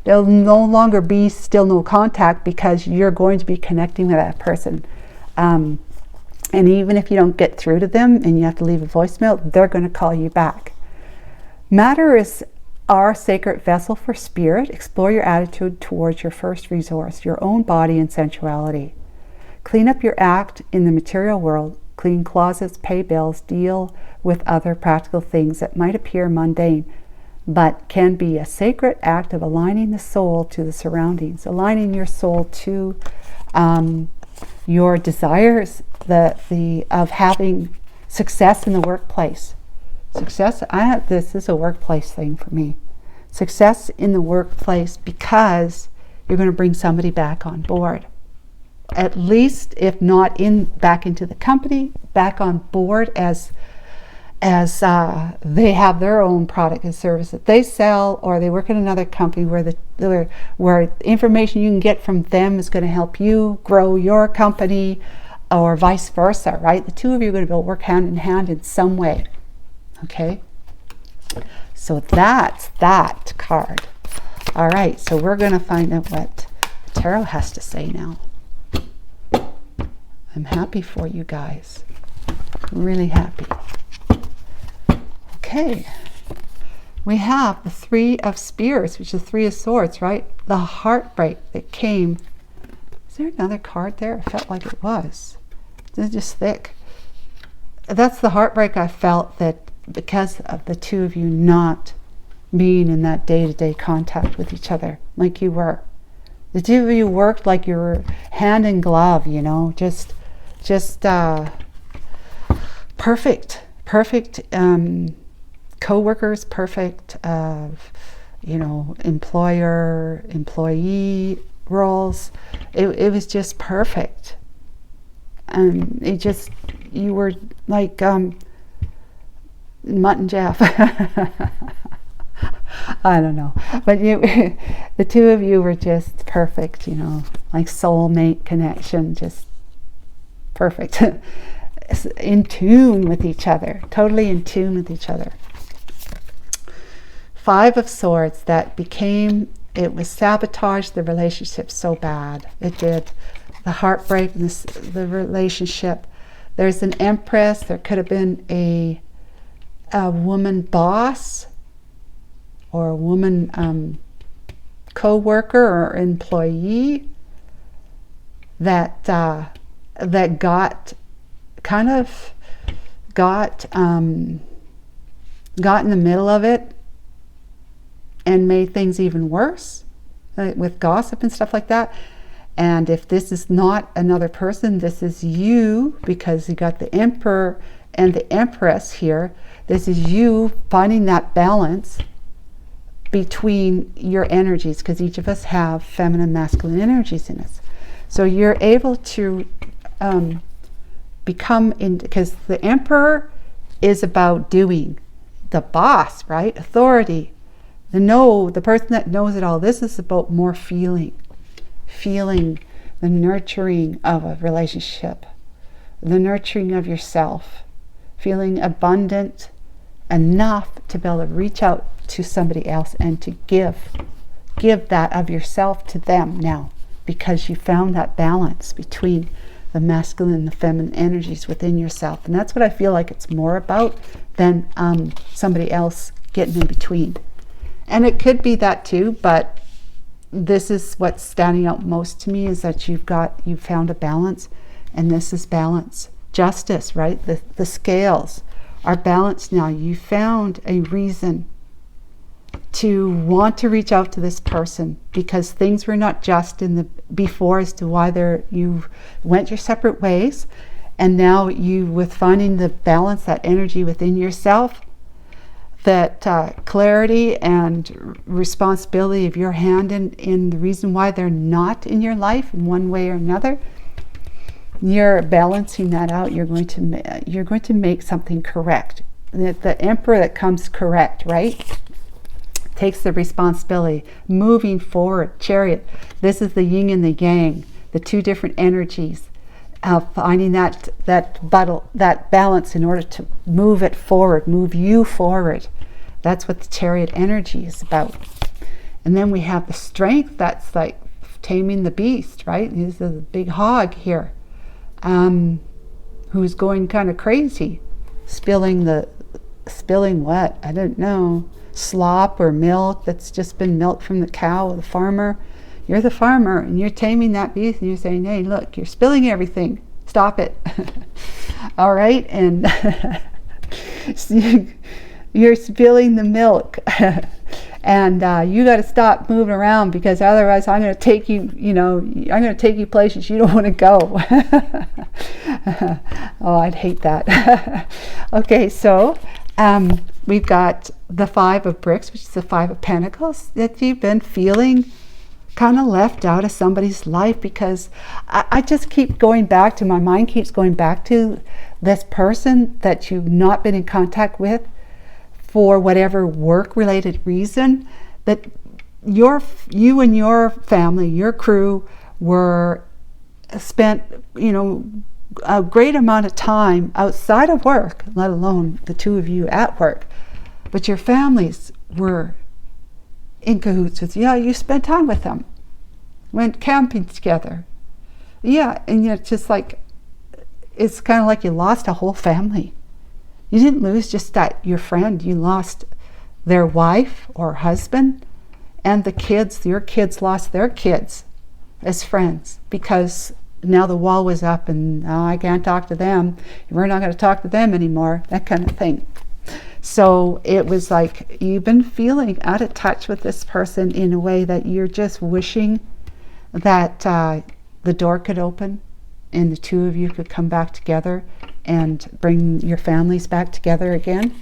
There'll no longer be still no contact because you're going to be connecting with that person. And even if you don't get through to them and you have to leave a voicemail, they're going to call you back. Matter is our sacred vessel for spirit. Explore your attitude towards your first resource, your own body and sensuality. Clean up your act in the material world. Clean closets, pay bills, deal with other practical things that might appear mundane, but can be a sacred act of aligning the soul to the surroundings, aligning your soul to your desires, of having success in the workplace. This is a workplace thing for me. Success in the workplace, because you're going to bring somebody back on board. At least, if not back into the company, back on board as they have their own product and service that they sell, or they work in another company where information you can get from them is going to help you grow your company, or vice versa, right? The two of you are going to be able to work hand in hand in some way. Okay? So that's that card. All right, so we're going to find out what the tarot has to say now. I'm happy for you guys. Really happy. Okay. We have the Three of Spears, which is the Three of Swords, right? The heartbreak that came. Is there another card there? It felt like it was. It's just thick. That's the heartbreak I felt, that because of the two of you not being in that day-to-day contact with each other like you were. The two of you worked like you were hand in glove, you know, just perfect co-workers, perfect employer employee roles. It was just perfect. You were like Mutt and Jeff. I don't know, but the two of you were just perfect, you know, like soulmate connection, just perfect. In tune with each other, totally in tune with each other. Five of Swords, it was sabotaged the relationship so bad. It did. The heartbreak, the relationship. There's an Empress. There could have been a woman boss, or a woman co-worker or employee that got in the middle of it and made things even worse with gossip and stuff like that. And if this is not another person, this is you, because you got the Emperor and the Empress here. This is you finding that balance between your energies, because each of us have feminine and masculine energies in us. So you're able to because the Emperor is about doing, the boss, right? Authority, the person that knows it all. This is about more feeling the nurturing of a relationship, the nurturing of yourself, feeling abundant enough to be able to reach out to somebody else and to give that of yourself to them now, because you found that balance between the masculine and the feminine energies within yourself. And that's what I feel like it's more about than somebody else getting in between. And it could be that too, but this is what's standing out most to me, is that you've found a balance, and this is balance. Justice, right? The scales are balanced now. You found a reason to want to reach out to this person, because things were not just before as to why you went your separate ways, and now with finding the balance, that energy within yourself, that clarity and responsibility of your hand in the reason why they're not in your life in one way or another. You're balancing that out. You're going to make something correct. the Emperor that comes correct, right? Takes the responsibility, moving forward. Chariot, this is the yin and the yang, the two different energies, finding that balance in order to move it forward, move you forward. That's what the Chariot energy is about. And then we have the Strength, that's like taming the beast, right? He's a big hog here, who's going kind of crazy, spilling what? I don't know. Slop or milk that's just been milked from the cow or the farmer. You're the farmer and you're taming that beast and you're saying, hey, look, you're spilling everything. Stop it. All right. And so you're spilling the milk. And you got to stop moving around, because otherwise I'm going to take you, I'm going to take you places you don't want to go. Oh, I'd hate that. Okay, so we've got the Five of Bricks, which is the Five of Pentacles, that you've been feeling kind of left out of somebody's life, because I just keep going back to, my mind keeps going back to this person that you've not been in contact with for whatever work-related reason, that you and your family, your crew, were spent, a great amount of time outside of work, let alone the two of you at work. But your families were in cahoots with you. Yeah, you spent time with them, went camping together. Yeah, and it's just like, it's kind of like you lost a whole family. You didn't lose just your friend, you lost their wife or husband, and the kids, your kids lost their kids as friends, because now the wall was up and I can't talk to them, we're not going to talk to them anymore, that kind of thing. So it was like you've been feeling out of touch with this person in a way that you're just wishing that the door could open and the two of you could come back together and bring your families back together again.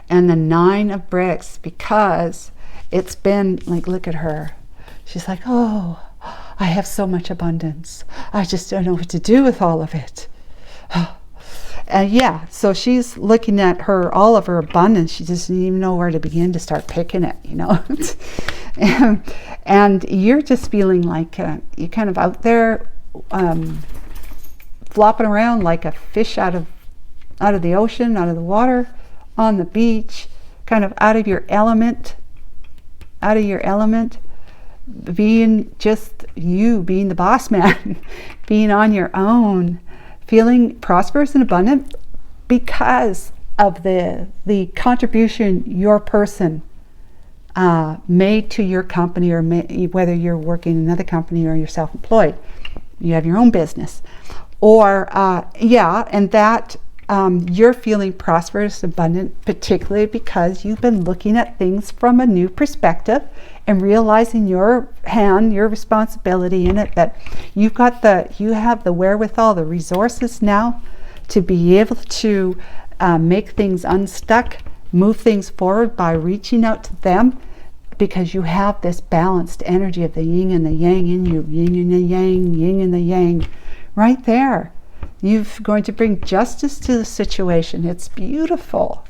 And the Nine of Bricks, because it's been like, look at her. She's like, oh, I have so much abundance. I just don't know what to do with all of it. Yeah, so she's looking at all of her abundance. She doesn't even know where to begin to start picking it, and you're just feeling like you're kind of out there flopping around like a fish out of the ocean, out of the water, on the beach, kind of out of your element, being just you, being the boss man, being on your own, feeling prosperous and abundant because of the contribution your person made to your company, or whether you're working in another company or you're self-employed, you have your own business, or and that you're feeling prosperous, abundant, particularly because you've been looking at things from a new perspective and realizing your responsibility in it, that you have the wherewithal, the resources now to be able to make things unstuck, move things forward by reaching out to them, because you have this balanced energy of the yin and the yang in you, yin and the yang, right there. You're going to bring justice to the situation. It's beautiful.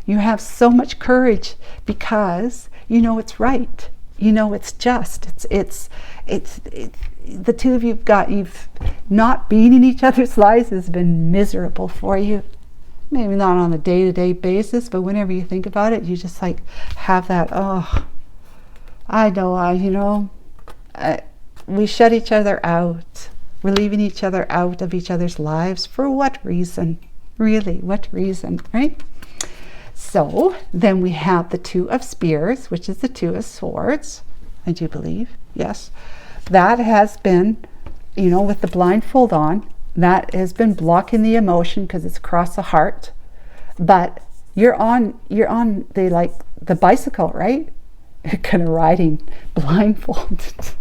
You have so much courage because you know it's right. You know it's just. It's the two of you've not been in each other's lives has been miserable for you. Maybe not on a day-to-day basis, but whenever you think about it, you just like have that, we shut each other out. We're leaving each other out of each other's lives. For what reason? Really, what reason, right? So then we have the Two of Spears, which is the Two of Swords, I do believe, yes. That has been, with the blindfold on, that has been blocking the emotion because it's across the heart. But you're on the bicycle, right? You're kind of riding blindfolded.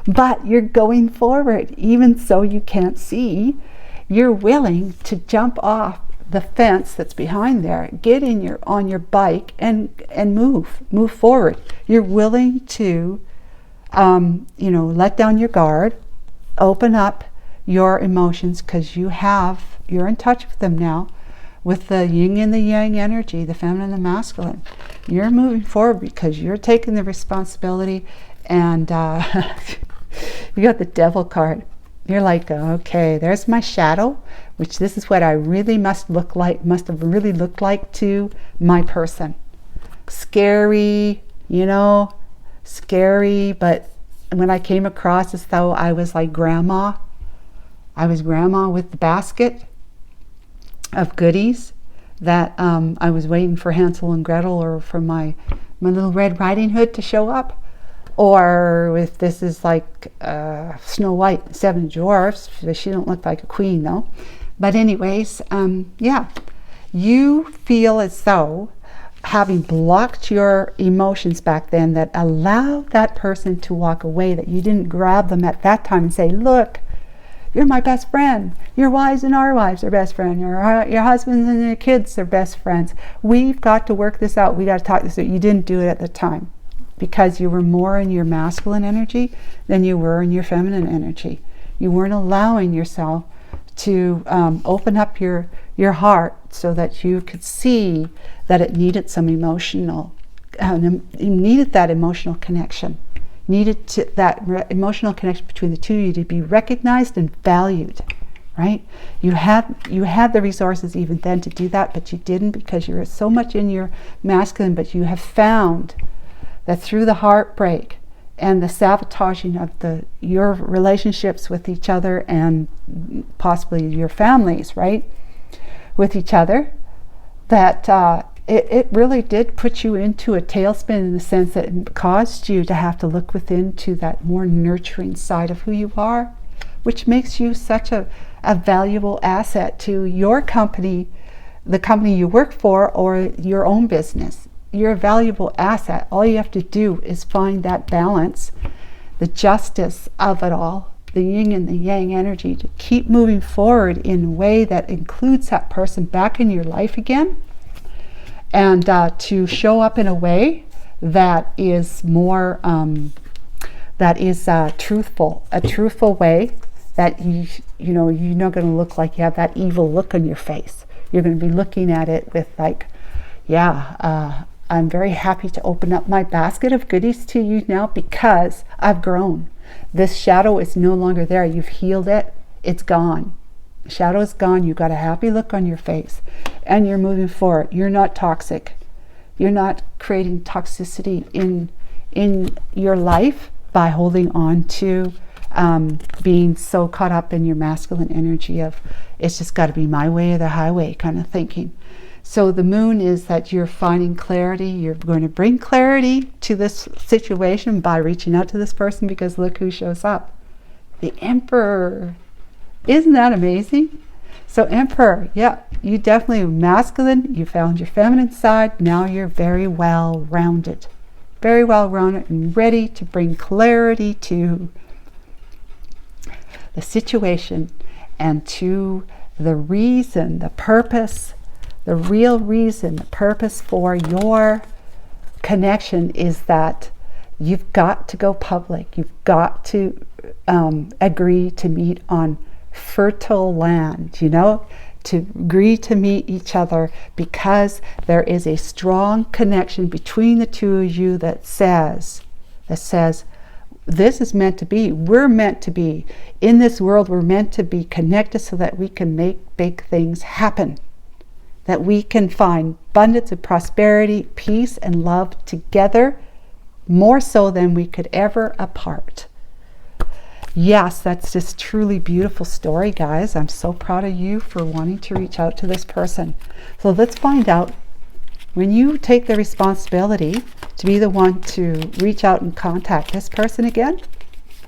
But you're going forward, even so you can't see. You're willing to jump off the fence that's behind there, get on your bike and move forward. You're willing to let down your guard, open up your emotions, because you're in touch with them now, with the yin and the yang energy, the feminine and the masculine. You're moving forward because you're taking the responsibility, and you got the Devil card. You're like, okay, there's my shadow, which this is what I really must have really looked like to my person. Scary, you know, scary, but when I came across as though I was like grandma, I was grandma with the basket of goodies that I was waiting for Hansel and Gretel or for my little Red Riding Hood to show up. Or if this is like Snow White, Seven Dwarfs, she don't look like a queen though. But anyways, yeah, you feel as though having blocked your emotions back then that allowed that person to walk away, that you didn't grab them at that time and say, look, you're my best friend. Your wives and our wives are best friends. Your husbands and your kids are best friends. We've got to work this out. We got to talk this out. You didn't do it at the time because you were more in your masculine energy than you were in your feminine energy. You weren't allowing yourself to open up your heart so that you could see that it needed some emotional, you needed that emotional connection. Needed that emotional connection between the two of you to be recognized and valued, right? You had the resources even then to do that, but you didn't because you were so much in your masculine. But you have found that through the heartbreak and the sabotaging of your relationships with each other and possibly your families, right, with each other, that it really did put you into a tailspin in the sense that it caused you to have to look within to that more nurturing side of who you are, which makes you such a valuable asset to your company, the company you work for, or your own business. You're a valuable asset. All you have to do is find that balance, the justice of it all, the yin and the yang energy, to keep moving forward in a way that includes that person back in your life again, and to show up in a way that is more, truthful, a truthful way that you're not going to look like you have that evil look on your face. You're going to be looking at it with like, yeah, I'm very happy to open up my basket of goodies to you now because I've grown. This shadow is no longer there. You've healed it. It's gone. The shadow is gone. You've got a happy look on your face and you're moving forward. You're not toxic. You're not creating toxicity in your life by holding on to being so caught up in your masculine energy of it's just got to be my way or the highway kind of thinking. So the moon is that you're finding clarity. You're going to bring clarity to this situation by reaching out to this person because look who shows up. The Emperor. Isn't that amazing? So Emperor, yeah, you definitely are masculine. You found your feminine side. Now you're very well rounded. Very well rounded and ready to bring clarity to the situation and to the reason, the purpose. The real reason, the purpose for your connection is that you've got to go public. You've got to agree to meet on fertile land, to agree to meet each other because there is a strong connection between the two of you that says, this is meant to be. We're meant to be. In this world, we're meant to be connected so that we can make big things happen. That we can find abundance of prosperity, peace, and love together, more so than we could ever apart. Yes, that's just truly beautiful story, guys. I'm so proud of you for wanting to reach out to this person. So let's find out, when you take the responsibility to be the one to reach out and contact this person again,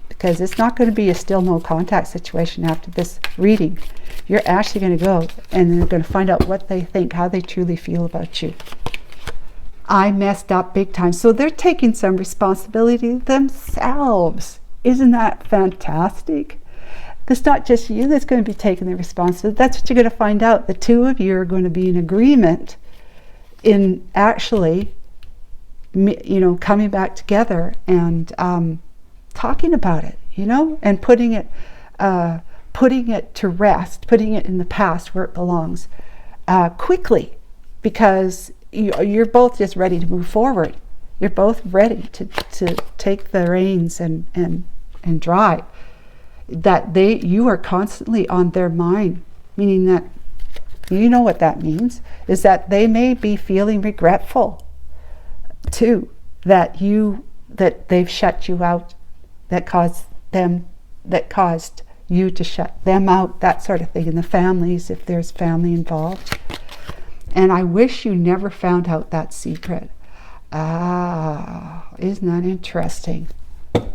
because it's not going to be a still no contact situation after this reading. You're actually going to go and you're going to find out what they think, how they truly feel about you. I messed up big time. So they're taking some responsibility themselves. Isn't that fantastic? It's not just you that's going to be taking the responsibility. That's what you're going to find out. The two of you are going to be in agreement in actually, coming back together and talking about it, and putting it to rest, putting it in the past where it belongs, quickly, because you're both just ready to move forward. You're both ready to take the reins and drive. That you are constantly on their mind, meaning that, you know what that means, is that they may be feeling regretful too, that they've shut you out, that caused you to shut them out, that sort of thing, in the families, if there's family involved. And I wish you never found out that secret. Isn't that interesting?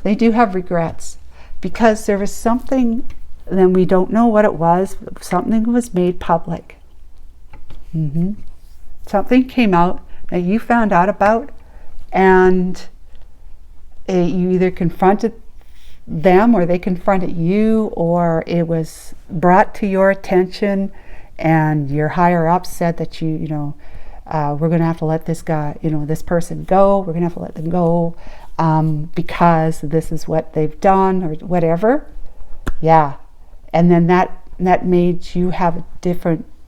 They do have regrets, because there was something, then we don't know what it was, something was made public. Something came out that you found out about, and you either confronted them or they confronted you, or it was brought to your attention and your higher up said that we're going to have to let this guy, this person go, we're going to have to let them go because this is what they've done or whatever. Yeah. And then that made you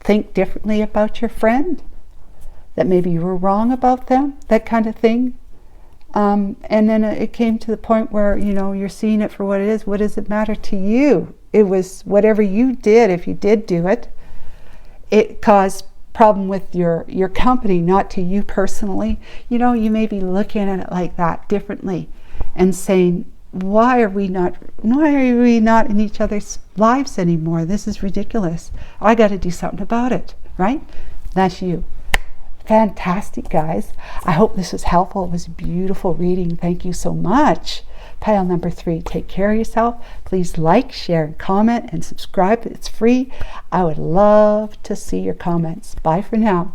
think differently about your friend, that maybe you were wrong about them, that kind of thing. And then it came to the point where, you're seeing it for what it is. What does it matter to you? It was whatever you did, if you did do it, it caused problem with your company, not to you personally. You may be looking at it like that differently and saying, why are we not in each other's lives anymore? This is ridiculous. I got to do something about it, right? That's you. Fantastic, guys. I hope this was helpful. It was a beautiful reading. Thank you so much. Pile number 3, take care of yourself. Please like, share, and comment, and subscribe. It's free. I would love to see your comments. Bye for now.